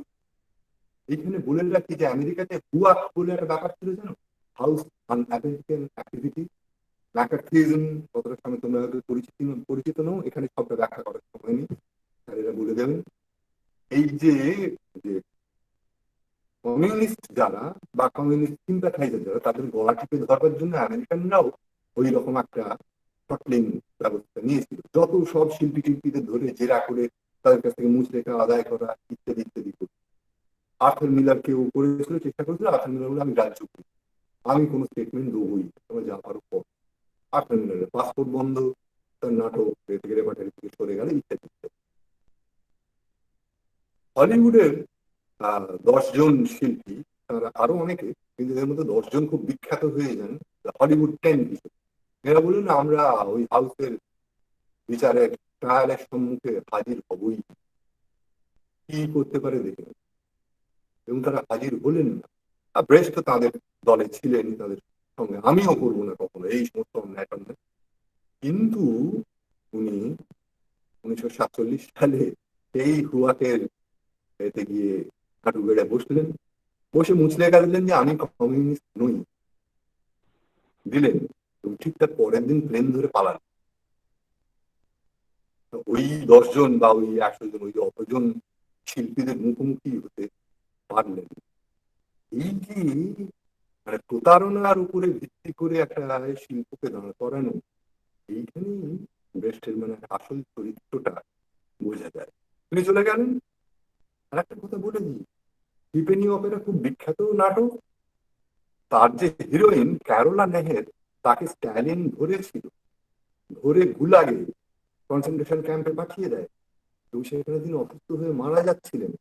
এইখানে বলে রাখি যে আমেরিকাতে হুয়াক বলে একটা ব্যাপার ছিল, জানো, হাউস আনঅ্যাপেন্টিক অ্যাক্টিভিটি, ম্যাকার্থিজম, কতটা সময় তোমরা হয়তো পরিচিত নও, এখানে সবটা ব্যাখ্যা করার সময় নেই, আর এরা বলে দেবেন। এই যে যে কমিউনিস্ট যারা বা কমিউনিস্ট সিম্প্যাথাইজার যারা, তাদের গলা টিপে ধরবার জন্য আমেরিকানরাও ওই রকম একটা থ্রটলিং ব্যবস্থা নিয়েছিল। যত সব শিল্পী টিল্পীদের ধরে জেরা করে তাদের কাছ থেকে মুচলেখা আদায় করা ইত্যাদি ইত্যাদি করত। আর্থার মিলার কেউ করেছিল, চেষ্টা করেছিল। আর্থার মিলার বলে আমি রাজ্য করি, আমি কোনো স্টেটমেন্ট দেবই, তোমার যা পারো কর। আর্থার মিলারের পাসপোর্ট বন্ধ, তার নাটক থেকে রেপার্টারি থেকে সরে গেল ইত্যাদি ইত্যাদি। হলিউডের 10 জন শিল্পী, তারা আরো অনেকে, কিন্তু এর মধ্যে 10 জন খুব বিখ্যাত হয়ে যান হলিউড 10 হিসেবে। এরা বললেন আমরা ওই হাউসের বিচারের ট্রায়ালের সম্মুখে হাজির হবই, কি করতে পারে দেখে। এবং তারা হাজির হলেন না। আর ব্রেস্ট তো তাদের দলে ছিলেন, তাদের সঙ্গে আমিও করবো না কখনো এই সমস্ত অন্যায় টন্যায়। কিন্তু উনি 1947 সালে এই হুয়াকের এতে গিয়ে হাঁটু বেড়ে বসলেন, বসে মুচলেখা দিলেন যে আমি কমিউনিস্ট নই, দিলেন। এবং ঠিক তার পরের দিন প্লেন ধরে পালান। ওই 10 জন বা ওই 100 জন, ওই অতজন শিল্পীদের মুখোমুখি হতে পারলেন। এই যে মানে প্রতারণার উপরে ভিত্তি করে একটা শিল্পকে দাঁড় করানো, এইখানেই ব্রেস্টের মানে আসল চরিত্রটা বোঝা যায়। তিনি চলে গেলেন। আর একটা কথা বলে দিই, টিফেনি অপেরা খুব বিখ্যাত নাটক। তার যে হিরোইন ক্যারোলা নেহের, তাকে স্ট্যালিন ধরেছিল, ধরে গুলাগে কনসেন্ট্রেশন ক্যাম্পে পাঠিয়ে দেয়। এবং সেখানে তিনি অসুস্থ হয়ে মারা যাচ্ছিলেন।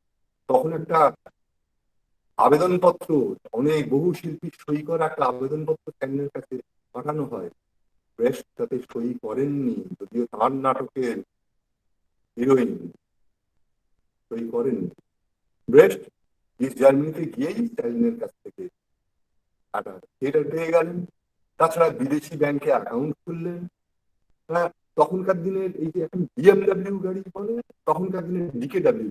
তখন একটা আবেদনপত্র, অনেক বহু শিল্পীর সই করা একটা আবেদনপত্র স্ট্যালিনের কাছে পাঠানো হয়। ব্রেস্ট তাতে সই করেননি, যদিও তার নাটকের হিরোইন সই করেননি। ব্রেস্ট ইস্ট জার্মানিতে গিয়েই স্ট্যালিনের কাছ থেকে একটা থিয়েটার পেয়ে গেলেন। তাছাড়া বিদেশি ব্যাংকে অ্যাকাউন্ট খুললেন। হ্যাঁ, তখনকার দিনের এই যে এখন বিএমডাব্লিউ গাড়ি বলে, তখনকার দিনের ডিকেডাব্লিউ,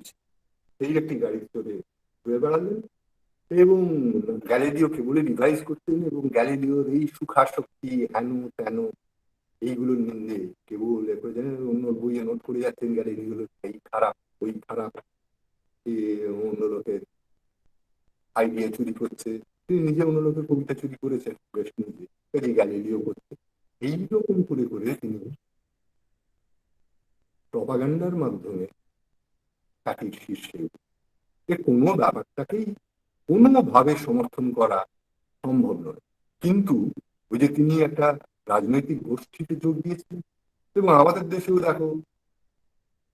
সেই একটি গাড়ি চড়ে ঘুরে বেড়ালেন। এবং গ্যালিলিওকে বলে রিভাইজ করতেন, এবং গ্যালিলিওর এই সুখাশক্তি হেন তেন এইগুলোর নিন্দে কেবল অন্য বইয়ে নোট করে যাচ্ছেন। গ্যালিলিওর এই খারাপ, ওই খারাপ, অন্য লোকের আইডিয়া চুরি করছে। তিনি নিজে অন্য লোকের কবিতা চুরি করেছেন, বেশ নিজে এই গ্যালিলিও করছে। এইরকম করে করে তিনি প্রপাগান্ডার মাধ্যমে জাতির শীর্ষে কোনো ব্যাপারটাকেই কোনোভাবে সমর্থন করা সম্ভব নয়। কিন্তু ওই যে তিনি একটা রাজনৈতিক গোষ্ঠীতে যোগ দিয়েছেন, এবং আমাদের দেশেও দেখো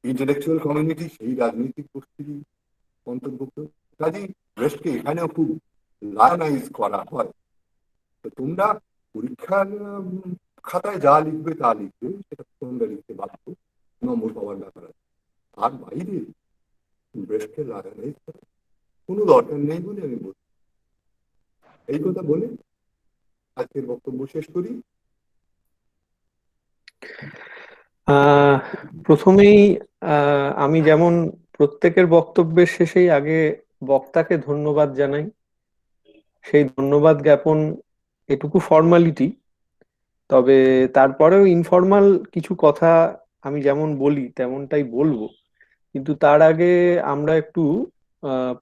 ইন্টেলেকচুয়াল কমিউনিটি সেই রাজনৈতিক গোষ্ঠীরই অন্তর্ভুক্ত। কাজেই ওয়েস্টকে এখানেও খুব লায়নাইজ করা হয়। তো তোমরা পরীক্ষার খাতায় যা লিখবে তা লিখবে, সেটা তোমরা লিখতে বাধ্য, নম্বর পাওয়ার ব্যাপার আছে। আর বাইরে ওয়েস্টকে লায়নাইজ করা কোনো দরকার নেই বলে আমি বলছি। এই কথা বলে আজকের বক্তব্য শেষ করি। আহ প্রথমেই আমি যেমন প্রত্যেকের বক্তব্যের শেষেই আগে বক্তাকে ধন্যবাদ জানাই, সেই ধন্যবাদ জ্ঞাপন এটুকু ফর্মালিটি, তবে তারপরেও ইনফর্মাল কিছু কথা আমি যেমন বলি তেমনটাই বলবো। কিন্তু তার আগে আমরা একটু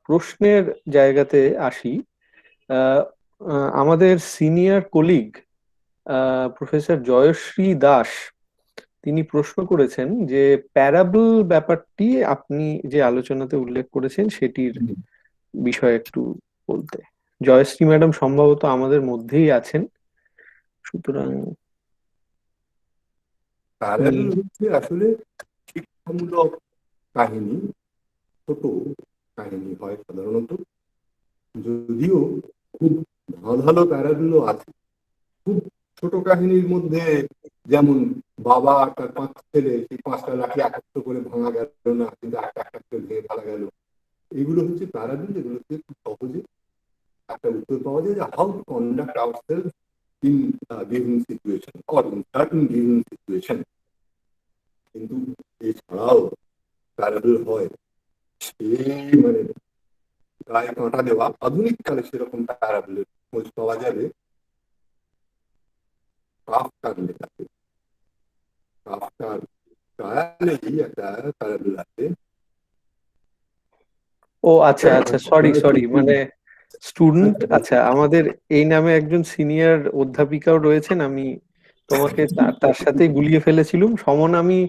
প্রশ্নের জায়গাতে আসি। আহ, আমাদের senior colleague professor Jayashree Das, তিনি প্রশ্ন করেছেন যে প্যারাবল ব্যাপারটি আপনি যে আলোচনাতে উল্লেখ করেছেন সেটির বিষয়ে একটু বলতে। জয়শ্রী ম্যাডাম সম্ভবত আমাদের মধ্যেই আছেন, সুতরাং প্যারাবল হচ্ছে আসলে শিক্ষামূলক কাহিনী, ছোট কাহিনী হয় সাধারণত, যদিও খুব ভালো ভালো প্যারাবলও আছে। খুব ছোট কাহিনীর মধ্যে যেমন বাবা আর তার 5 ছেলে, সেই 5টা লাঠি একত্র করে ভাঙা গেল না, কিন্তু একটা একটা করে ভেঙে ফেলা গেল। এগুলো হচ্ছে প্যারাবল, এগুলো হচ্ছে খুব সহজে একটা উত্তর পাওয়া যায় যে how to conduct ourself in given situation or in certain given situation. কিন্তু এছাড়াও প্যারাবল হয় সেই মানে গায়ে কাঁটা দেওয়া, আধুনিক কালে সেরকম প্যারাবলের খোঁজ পাওয়া যাবে কাফকার লেখাতে। কাফকার ট্রায়ালেই একটা প্যারাবল আছে। ও আচ্ছা আচ্ছা, সরি সরি, মানে স্টুডেন্ট, আচ্ছা আমাদের এই নামে একজন সিনিয়র অধ্যাপিকাও রয়েছেন, আমি তোমাকে তার সাথেই গুলিয়ে ফেলেছিলুম। সমনামী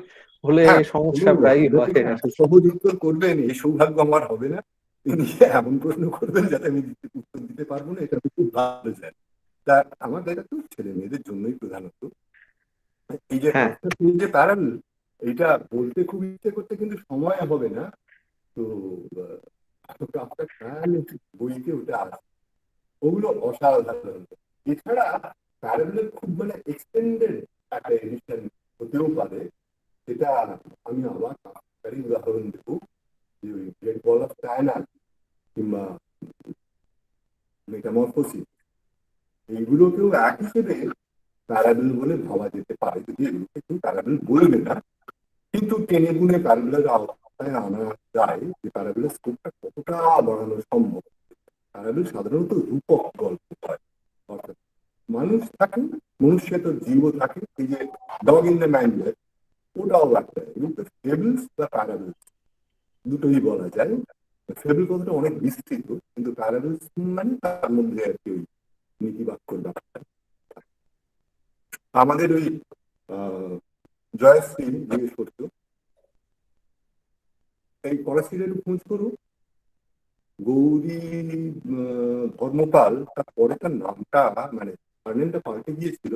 হলে হ্যাঁ, সমস্যা প্রায়ই হয়। এত সহজ উত্তর করবেন এই সৌভাগ্য আমার হবে না। তিনি এমন প্রশ্ন করবেন যাতে আমি উত্তর দিতে পারবো না, এটা আমি খুব ভালো জানি। তা আমার দেখা তো ছেলে মেয়েদের জন্যই প্রধানত এই যে হ্যাঁ, কাজটা, এই যে প্যারাবল, এইটা বলতে খুব ইচ্ছে করতে কিন্তু সময় হবে না। তো আপনার ট্রায়ালে বইতে ওটা আছে, ওগুলো অসাধারণ। এছাড়া প্যারাবলের খুব মানে এক্সটেন্ডেড একটা এডিশন হতেও পারে, যেটা আমি আবার কারি উদাহরণ দেবো, যে ওই গ্রেট বল অফ চায়না কিংবা মেটামরফোসিস, এইগুলোকেও এক হিসেবে প্যারাবল বলে ভাবা যেতে পারে, যদি এগুলোকে কেউ প্যারাবল বলবে না। কিন্তু টেনে গুনে প্যারাবলের আওতায় আনা যায় যে প্যারাবলের স্কোপটা কতটা বাড়ানো সম্ভব। প্যারাবল সাধারণত রূপক গল্প হয়, অর্থাৎ মানুষ থাকে, মনুষ্যত জীবও থাকে। এই যে ডগ ইন দ্য ম্যানুয়াল, ওটাও একটা, এবং ফেবলস বা প্যারাবলস দুটোই বলা যায়। ফেবল কথাটা অনেক বিস্তৃত, কিন্তু প্যারাবলস মানে তার মধ্যে আর কি ওই নীতিবাক্যর ব্যাপারটা। আমাদের ওই জয়শ্রী জিজ্ঞেস করতো, এই পড়াশিলের খোঁজ করো গৌরী ধর্মপাল, তারপরে তার নামটা মানে সারনেমটা পাল্টে গিয়েছিল।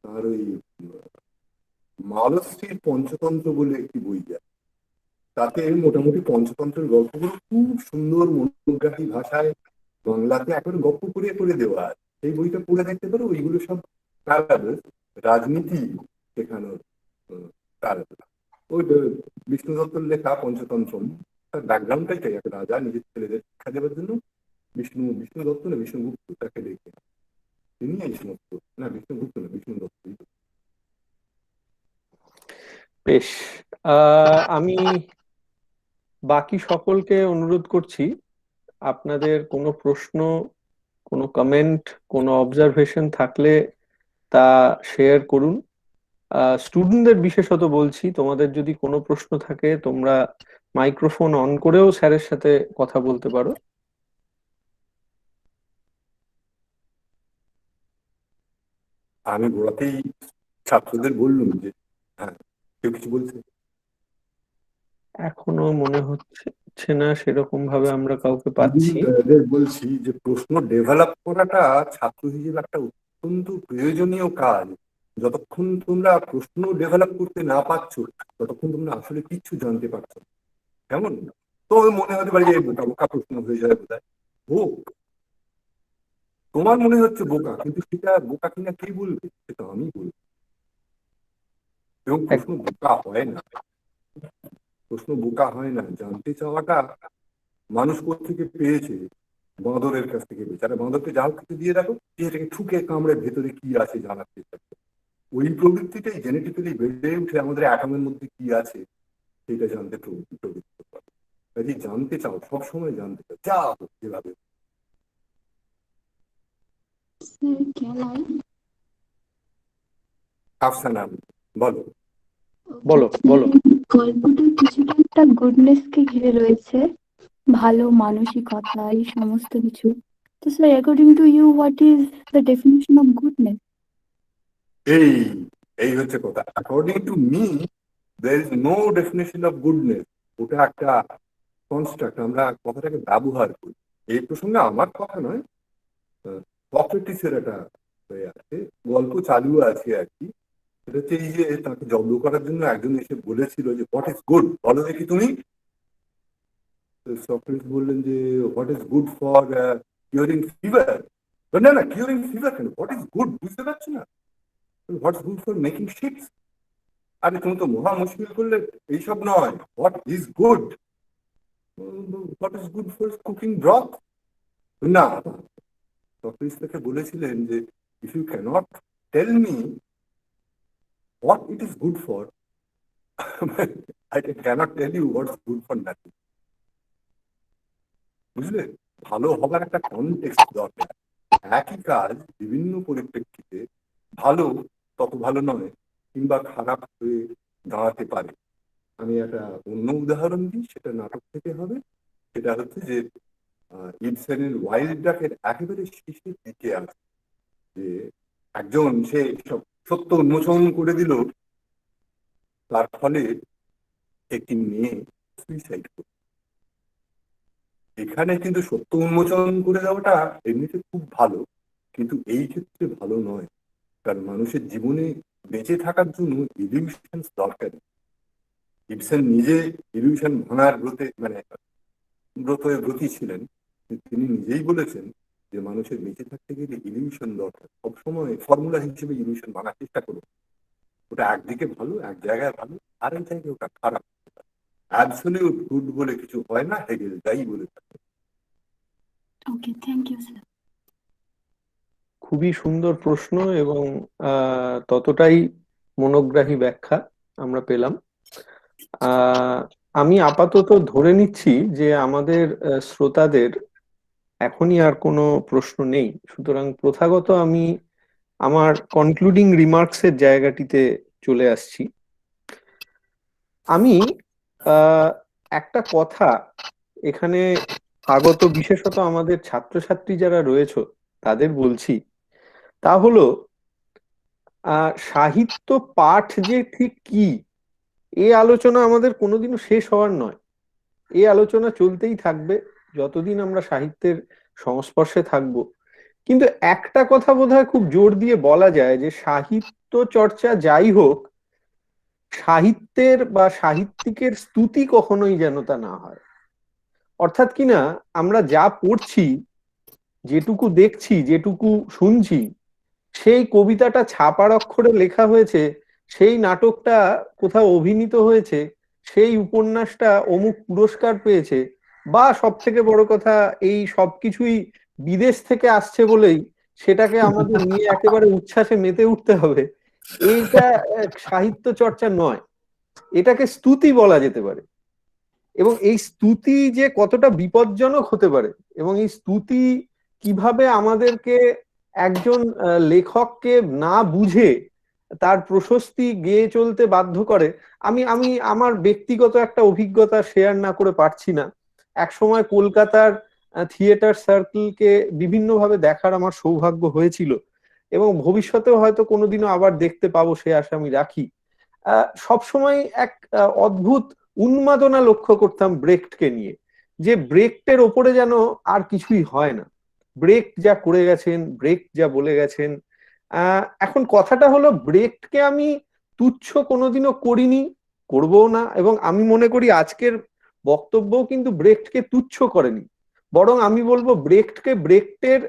আর ওই মালশ্রীর পঞ্চতন্ত্র বলে একটি বই যায়, তাতে মোটামুটি পঞ্চতন্ত্রের গল্পগুলো খুব সুন্দর মনোগ্রাহী ভাষায় বাংলাতে একেবারে গল্প করে করে দেওয়া আছে। সেই বইটা পড়ে দেখতে পারো, ওইগুলো সব প্যারাবল, রাজনীতি শেখানোর প্যারাবল। ওই বিষ্ণু দত্তর লেখা পঞ্চতন্ত্র, তার ব্যাকগ্রাউন্ডটাই চাই, একটা রাজা নিজের ছেলেদের শিক্ষা দেওয়ার জন্য বিষ্ণু বিষ্ণু দত্ত না বিষ্ণুগুপ্ত তাকে দেখে, তিনি এই সমস্ত, না বিষ্ণুগুপ্ত না বিষ্ণু দত্ত। বেশ। আমি বাকি সকলকে অনুরোধ করছি, আপনাদের কোনো প্রশ্ন, কোনো কমেন্ট, কোনো অবজারভেশন থাকলে তা শেয়ার করুন। স্টুডেন্টদের বিশেষত বলছি, তোমাদের যদি কোনো প্রশ্ন থাকে তোমরা মাইক্রোফোন অন করেও স্যারের সাথে কথা বলতে পারো। আমি গোড়াতেই ছাত্রদের বললুম যে হ্যাঁ, কেউ কিছু বলছে। এখনো মনে হচ্ছে হচ্ছে না সেরকম ভাবে আমরা কাউকে আমি পাচ্ছি। তাদের বলছি যে প্রশ্ন ডেভেলপ করাটা ছাত্র হিসেবে একটা অত্যন্ত প্রয়োজনীয় কাজ। যতক্ষণ তোমরা প্রশ্ন ডেভেলপ করতে না পারছো, ততক্ষণ তোমরা আসলে কিচ্ছু জানতে পারছো না। কেমন? তো মনে হতে পারে যে বোকা বোকা প্রশ্ন হয়ে যায় বোধ হয়। হোক, তোমার মনে হচ্ছে বোকা, কিন্তু সেটা বোকা কিনা কে বলবে? সেটা আমি বলবো। এবং প্রশ্ন বোকা হয় না, প্রশ্ন বোকা হয় না। জানতে চাওয়াটা মানুষ থেকে পেয়েছে, বাঁদরের কাছ থেকে পেয়েছে। আরে বাঁদরকে যা হোক কিছু দিয়ে রাখো, যে এটাকে ঠুকে কামড়ে ভেতরে কি আছে জানার চেষ্টা করো। ওই প্রবৃত্তিটাই জেনেটিক্যালি বেড়ে উঠে আমাদের অ্যাটমের মধ্যে কি আছে সেটা জানতে প্রবৃত্ত করে। কাজে জানতে চাও, সবসময় জানতে চাও, যা হোক যেভাবে। Sir, can I? আফসানা, বলো। বলো বলো। গল্পটা কিছুটা একটা গুডনেস কে ঘিরে রয়েছে, ভালো মানসিকতা এই সমস্ত কিছু। তো sir, according to you, what is the definition of goodness? এই এই হচ্ছে কথা। According to me, there is no definition of goodness. ওটা একটা কনস্ট্রাক্ট, আমরা কথাটাকে ব্যবহার করি। এই প্রসঙ্গে আমার কথা নয়, সক্রেটিসের একটা হয়ে আছে, গল্প চালু আছে আর কি। সেটা হচ্ছে এই যে তাকে জব্দ করার জন্য একজন এসে বলেছিল যে হোয়াট ইজ গুড, বলো দেখি তুমি। সক্রেটিস বললেন যে what is good for curing fever. না না, কিউরিং ফিভার কেন, হোয়াট ইজ গুড বুঝতে পারছো না? What is good for making ships. আরে তুমি তো মহা মুশকিল করলে। এইসব নয়, what is good, what is good for cooking broth. না, সক্রেটিস তাকে বলেছিলেন যে if you can't tell me what it is good for, I cannot tell you what's good for nothing. বুঝলে? ভালো হবার একটা কনটেক্সট দরকার। একই কাজ বিভিন্ন পরিপ্রেক্ষিতে ভালো তত ভালো নয়, কিংবা খারাপ হয়ে দাঁড়াতে পারে। আমি একটা অন্য উদাহরণ দিই, সেটা নাটক থেকে হবে। সেটা হচ্ছে যে ইবসেনের ওয়াইল্ড ডাকের একেবারে শেষের দিকে আছে যে একজন সে সব সত্য উন্মোচন করে দিল, তার ফলে একটি মেয়ে সুইসাইড করে। এখানে কিন্তু সত্য উন্মোচন করে দেওয়াটা এমনিতে খুব ভালো, কিন্তু এই ক্ষেত্রে ভালো নয়। কারণ মানুষের জীবনে বেঁচে থাকার জন্য ইলিউশন দরকার। ইবসেন নিজে ইলিউশন ভাঙার ব্রতী ছিলেন। তিনি নিজেই বলেছেন যে মানুষের বেঁচে থাকতে গেলে ইলিউশন দরকার। সবসময় ফর্মুলা হিসেবে ইলিউশন ভাঙার চেষ্টা করুন। ওটা একদিকে ভালো, এক জায়গায় ভালো, আরেক জায়গায় ওটা খারাপ। অ্যাবসলিউট গুড বলে কিছু হয় না, হেগেল তাই বলে থাকে। ওকে, থ্যাংক ইউ স্যার। খুবই সুন্দর প্রশ্ন এবং ততটাই মনোগ্রাহী ব্যাখ্যা আমরা পেলাম। আমি আপাতত ধরে নিচ্ছি যে আমাদের শ্রোতাদের এখনই আর কোনো প্রশ্ন নেই, সুতরাং প্রথাগত আমি আমার কনক্লুডিং রিমার্কস এর জায়গাটিতে চলে আসছি। আমি একটা কথা এখানে আগত, বিশেষত আমাদের ছাত্রছাত্রী যারা রয়েছে তাদের বলছি, তা হলো সাহিত্য পাঠ যে ঠিক কি, এই আলোচনা আমাদের কোনোদিনও শেষ হওয়ার নয়। এই আলোচনা চলতেই থাকবে যতদিন আমরা সাহিত্যের সংস্পর্শে থাকব। কিন্তু একটা কথা বোধহয় খুব জোর দিয়ে বলা যায় যে সাহিত্য চর্চা যাই হোক, সাহিত্যের বা সাহিত্যিকের স্তুতি কখনোই যেন তা না হয়। অর্থাৎ কিনা আমরা যা পড়ছি, যেটুকু দেখছি, যেটুকু শুনছি, সেই কবিতাটা ছাপার অক্ষরে লেখা হয়েছে, সেই নাটকটা কোথাও অভিনীত হয়েছে, সেই উপন্যাসটা অমুক পুরস্কার পেয়েছে, বা সব থেকে বড় কথা এই সবকিছুই বিদেশ থেকে আসছে বলেই সেটাকে আমাদের নিয়ে একেবারে উচ্ছ্বাসে মেতে উঠতে হবে, এইটা সাহিত্য চর্চা নয়। এটাকে স্তুতি বলা যেতে পারে। এবং এই স্তুতি যে কতটা বিপজ্জনক হতে পারে, এবং এই স্তুতি কিভাবে আমাদেরকে একজন লেখককে না বুঝে তার প্রশস্তি গেয়ে চলতে বাধ্য করে, আমি আমি আমার ব্যক্তিগত একটা অভিজ্ঞতা শেয়ার না করে পারছি না। এক সময় কলকাতার থিয়েটার সার্কেলকে বিভিন্নভাবে দেখার আমার সৌভাগ্য হয়েছিল, এবং ভবিষ্যতেও হয়তো কোনোদিনও আবার দেখতে পাবো সে আশা আমি রাখি। সবসময় এক অদ্ভুত উন্মাদনা লক্ষ্য করতাম ব্রেখটকে নিয়ে। যে ব্রেকটের ওপরে যেন আর কিছুই হয় না। ব্রেক যা করে গেছেন, ব্রেক যা বলে গেছেন, এখন কথাটা হলো ব্রেককে আমি তুচ্ছ কোনোদিনও করিনি, করবো না, এবং আমি মনে করি আজকের বক্তব্যও কিন্তু ব্রেককে তুচ্ছ করেনি, বরং আমি বলবো ব্রেককে ব্রেকটের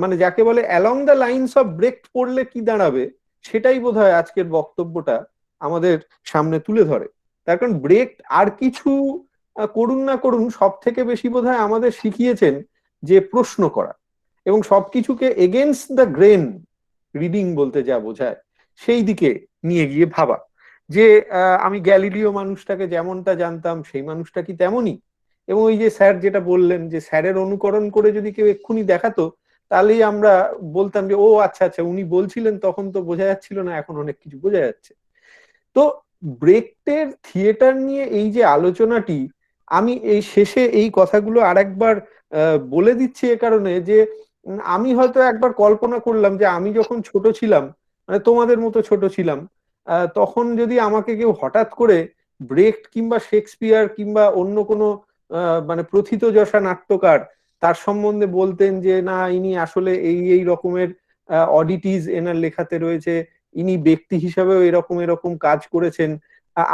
মানে যাকে বলে along the lines of Brecht পড়লে কি দাঁড়াবে, সেটাই বোধহয় আজকের বক্তব্যটা আমাদের সামনে তুলে ধরে। তার কারণ ব্রেক আর কিছু করুন না করুন, সব থেকে বেশি বোধহয় আমাদের শিখিয়েছেন যে প্রশ্ন করা, এবং সবকিছুকে এগেনস্ট দ্য গ্রেন রিডিং বলতে যা বোঝায় সেই দিকে নিয়ে গিয়ে ভাবা যে আমি গ্যালিলিও মানুষটাকে যেমনটা জানতাম সেই মানুষটা কি তেমনই। এবং ওই যে স্যার যেটা বললেন যে স্যারের অনুকরণ করে যদি কেউ এক্ষুনি দেখাতো, তাহলেই আমরা বলতাম যে ও আচ্ছা আচ্ছা উনি বলছিলেন তখন তো বোঝা যাচ্ছিল না, এখন অনেক কিছু বোঝা যাচ্ছে। তো ব্রেকটের থিয়েটার নিয়ে এই যে আলোচনাটি, আমি এই শেষে এই কথাগুলো আরেকবার বলে দিচ্ছি এ কারণে যে আমি হয়তো একবার কল্পনা করলাম যে আমি যখন ছোট ছিলাম, মানে তোমাদের মতো ছোট ছিলাম, তখন যদি আমাকে কেউ হঠাৎ করে ব্রেকট কিংবা শেক্সপিয়ার কিংবা অন্য কোনো মানে প্রথিতযশা নাট্যকার তার সম্বন্ধে বলতেন যে না ইনি আসলে এই এই রকমের অডিটিজ এনার লেখাতে রয়েছে, ইনি ব্যক্তি হিসাবেও এরকম এরকম কাজ করেছেন,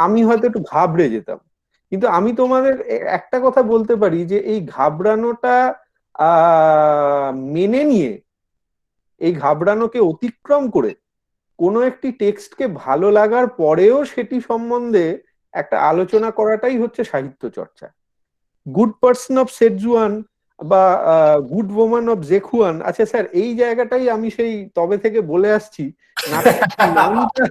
আমি হয়তো একটু ঘাবড়ে যেতাম। কিন্তু আমি তোমাদের একটা কথা বলতে পারি যে এই ঘাবড়ানোটা মেনে নিয়ে, এই ঘাবড়ানোকে অতিক্রম করে কোনো একটি টেক্সটকে ভালো লাগার পরেও সেটি সম্বন্ধে একটা আলোচনা করাটাই হচ্ছে সাহিত্য চর্চা। গুড পার্সন অফ সেজুয়ান বা গুড ওম্যান অফ জেখুয়ান, আচ্ছা স্যার এই জায়গাটাই আমি সেই তবে থেকে বলে আসছি, নামটা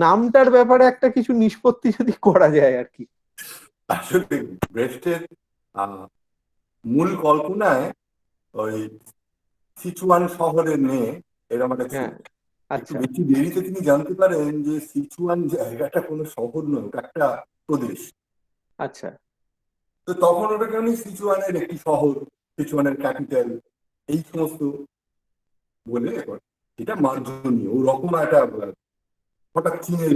নামটার ব্যাপারে একটা কিছু নিষ্পত্তি যদি করা যায় আর কি। আসলে ব্রেস্টের মূল কল্পনায় ওই সিচুয়ান শহরে মেয়ে এরকম একটা ছিল। হ্যাঁ, একটু আচ্ছা বেশি দেরিতে তিনি জানতে পারেন যে সিচুয়ান জায়গাটা কোনো শহর নয়, ওটা একটা প্রদেশ। আচ্ছা তো তখন ওটাকে উনি সিচুয়ানের একটি শহর, সিচুয়ানের ক্যাপিটাল, এই সমস্ত বলে এটা মার্জনীয় ওরকম একটা হঠাৎ চীনে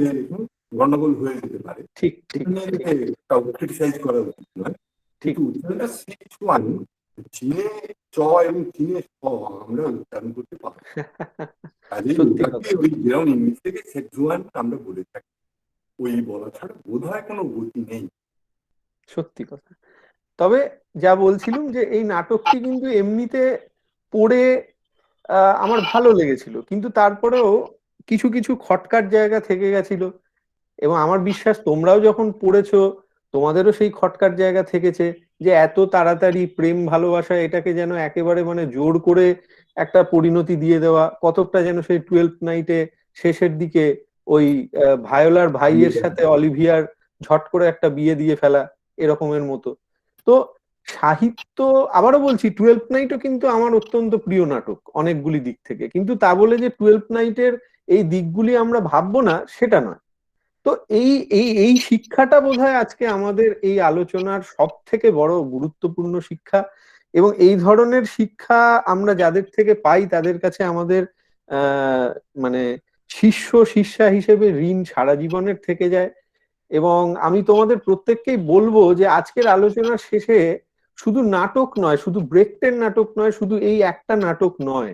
গন্ডগোল হয়ে যেতে পারে, ঠিক ঠিক এটা নিয়ে ঠিক কাউকে ক্রিটিসাইজ করা উচিত নয়। ঠিক কিন্তু উচ্চারণটা সিচুয়ান, চীনে চ এবং চীনে স আমরা উচ্চারণ করতে পারি, কাজেই সত্যি ওটাকে কথা, ওই যেরকম ইংলিশ থেকে সেজুয়ান আমরা বলে থাকি, ওই বলা ছাড়া বোধ হয় কোনো গতি নেই। সত্যি কথা। তবে যা বলছিলাম যে এই নাটকটি কিন্তু এমনিতে পড়ে আমার ভালো লেগেছিল, কিন্তু তারপরেও কিছু কিছু খটকার জায়গা থেকে গেছিল, এবং আমার বিশ্বাস তোমরাও যখন পড়েছো তোমাদেরও সেই খটকার জায়গা থেকেছে যে এত তাড়াতাড়ি প্রেম ভালোবাসা এটাকে যেন একেবারে মানে জোর করে একটা পরিণতি দিয়ে দেওয়া, কতকটা যেন সেই 12th নাইটে শেষের দিকে ওই ভায়োলার ভাইয়ের সাথে অলিভিয়ার ঝট করে একটা বিয়ে দিয়ে ফেলা এরকমের মতো। তো সাহিত্য, আবারও বলছি 12th নাইটও কিন্তু আমার অত্যন্ত প্রিয় নাটক অনেকগুলি দিক থেকে, কিন্তু তা বলে যে 12th নাইটের এই দিকগুলি আমরা ভাববো না সেটা নয়। তো এই এই এই শিক্ষাটা বোধহয় আজকে আমাদের এই আলোচনার সব থেকে বড় গুরুত্বপূর্ণ শিক্ষা, এবং এই ধরনের শিক্ষা আমরা যাদের থেকে পাই তাদের কাছে আমাদের মানে শিষ্য শিষ্যা হিসেবে ঋণ সারা জীবনের থেকে যায়। এবং আমি তোমাদের প্রত্যেককেই বলবো যে আজকের আলোচনার শেষে শুধু নাটক নয়, শুধু ব্রেকটের নাটক নয়, শুধু এই একটা নাটক নয়,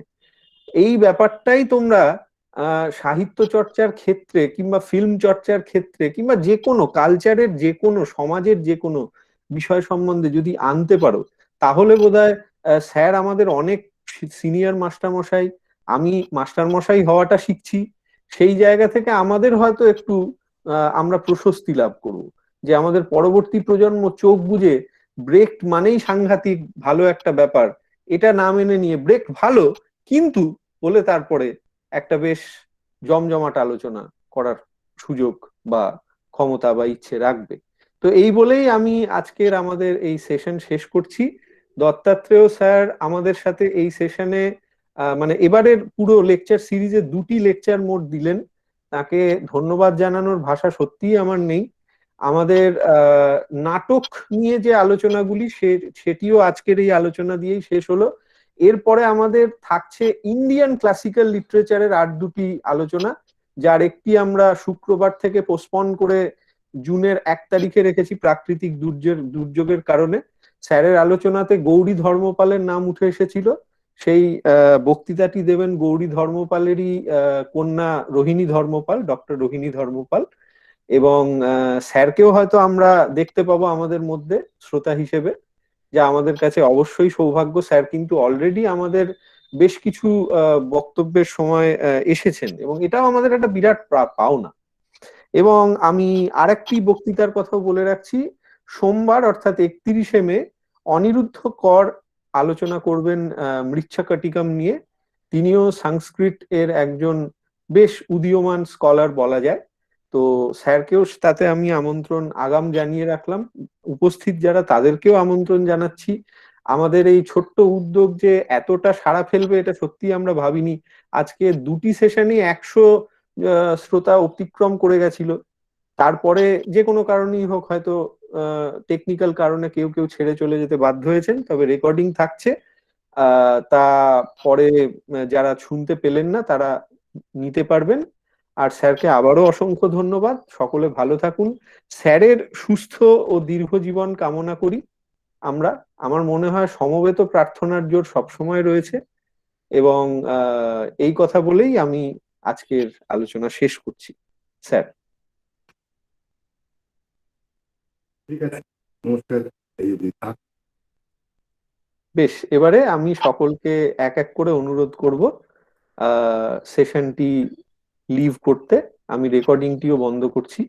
এই ব্যাপারটাই তোমরা সাহিত্য চর্চার ক্ষেত্রে কিংবা ফিল্ম চর্চার ক্ষেত্রে কিংবা যে কোনো কালচারের যে কোনো সমাজের যে কোনো বিষয় সম্বন্ধে যদি আনতে পারো, তাহলে বোধহয় স্যার আমাদের অনেক সিনিয়র মাস্টার মশাই, আমি মাস্টার মশাই হওয়াটা শিখছি, সেই জায়গা থেকে আমাদের হয়তো একটু আমরা প্রশস্তি লাভ করব, যে আমাদের পরবর্তী প্রজন্ম চোখ বুজে ব্রেক মানেই সাংঘাতিক ভালো একটা ব্যাপার, এটা না মেনে নিয়ে ব্রেক ভালো কিন্তু বলে তারপরে একটা বেশ জমজমাট আলোচনা করার সুযোগ বা ক্ষমতা বা ইচ্ছে রাখবে। তো এই বলেই আমি আজকের আমাদের এই সেশন শেষ করছি। দত্তাত্রেয় স্যার আমাদের সাথে এই সেশনে মানে এবারের পুরো লেকচার সিরিজে 2টি লেকচার মোট দিলেন, তাকে ধন্যবাদ জানানোর ভাষা সত্যিই আমার নেই। আমাদের নাটক নিয়ে যে আলোচনাগুলি সেটিও আজকের এই আলোচনা দিয়েই শেষ হলো। এরপরে আমাদের থাকছে ইন্ডিয়ান ক্লাসিক্যাল লিটারেচারের আর 2টি আলোচনা, যার একটি আমরা শুক্রবার থেকে পোস্টপন করে জুনের 1 তারিখে রেখেছি প্রাকৃতিক দুর্যোগের কারণে। স্যারের আলোচনাতে গৌরী ধর্মপালের নাম উঠে এসেছিল। সেই বক্তৃতাটি দেবেন গৌরী ধর্মপালেরই কন্যা রোহিণী ধর্মপাল, ডক্টর রোহিণী ধর্মপাল। এবং স্যারকেও হয়তো আমরা দেখতে পাবো আমাদের মধ্যে শ্রোতা হিসেবে, যা আমাদের কাছে অবশ্যই সৌভাগ্য। স্যার কিন্তু অলরেডি আমাদের বেশ কিছু বক্তব্যের সময় এসেছেন, এবং এটাও আমাদের একটা বিরাট পাওনা। এবং আমি আরেকটি বক্তৃতার কথাও বলে রাখছি, সোমবার অর্থাৎ 31শে মে অনিরুদ্ধ কর আলোচনা করবেন মৃচ্ছাকটিকম নিয়ে। তিনিও সংস্কৃত এর একজন বেশ উদীয়মান স্কলার বলা যায়। তো স্যারকেও তাতে আমি আমন্ত্রণ আগাম জানিয়ে রাখলাম। উপস্থিত যারা তাদেরকেও আমন্ত্রণ জানাচ্ছি। আমাদের এই ছোট্ট উদ্যোগ যে এতটা সাড়া ফেলবে এটা সত্যি আমরা ভাবিনি। আজকে দুটি সেশনে 100 শ্রোতা অতিক্রম করে গেছিল। তারপরে যে কোনো কারণেই হোক, হয়তো টেকনিক্যাল কারণে কেউ কেউ ছেড়ে চলে যেতে বাধ্য হয়েছেন, তবে রেকর্ডিং থাকছে। তা পরে যারা শুনতে পেলেন না তারা নিতে পারবেন। আর স্যারকে আবারও অসংখ্য ধন্যবাদ। সকলে ভালো থাকুন। স্যারের সুস্থ ও দীর্ঘ জীবন কামনা করি আমরা। আমার মনে হয় সমবেত প্রার্থনার জোর সবসময় রয়েছে। এবং এই কথা বলেই আমি আজকের আলোচনা শেষ করছি। স্যার। ঠিক আছে, নমস্কার। এই অবধি থাক। বেশ, এবারে আমি সকলকে এক এক করে অনুরোধ করব সেশনটি লিভ করতে। আমি রেকর্ডিংটিও বন্ধ করছি।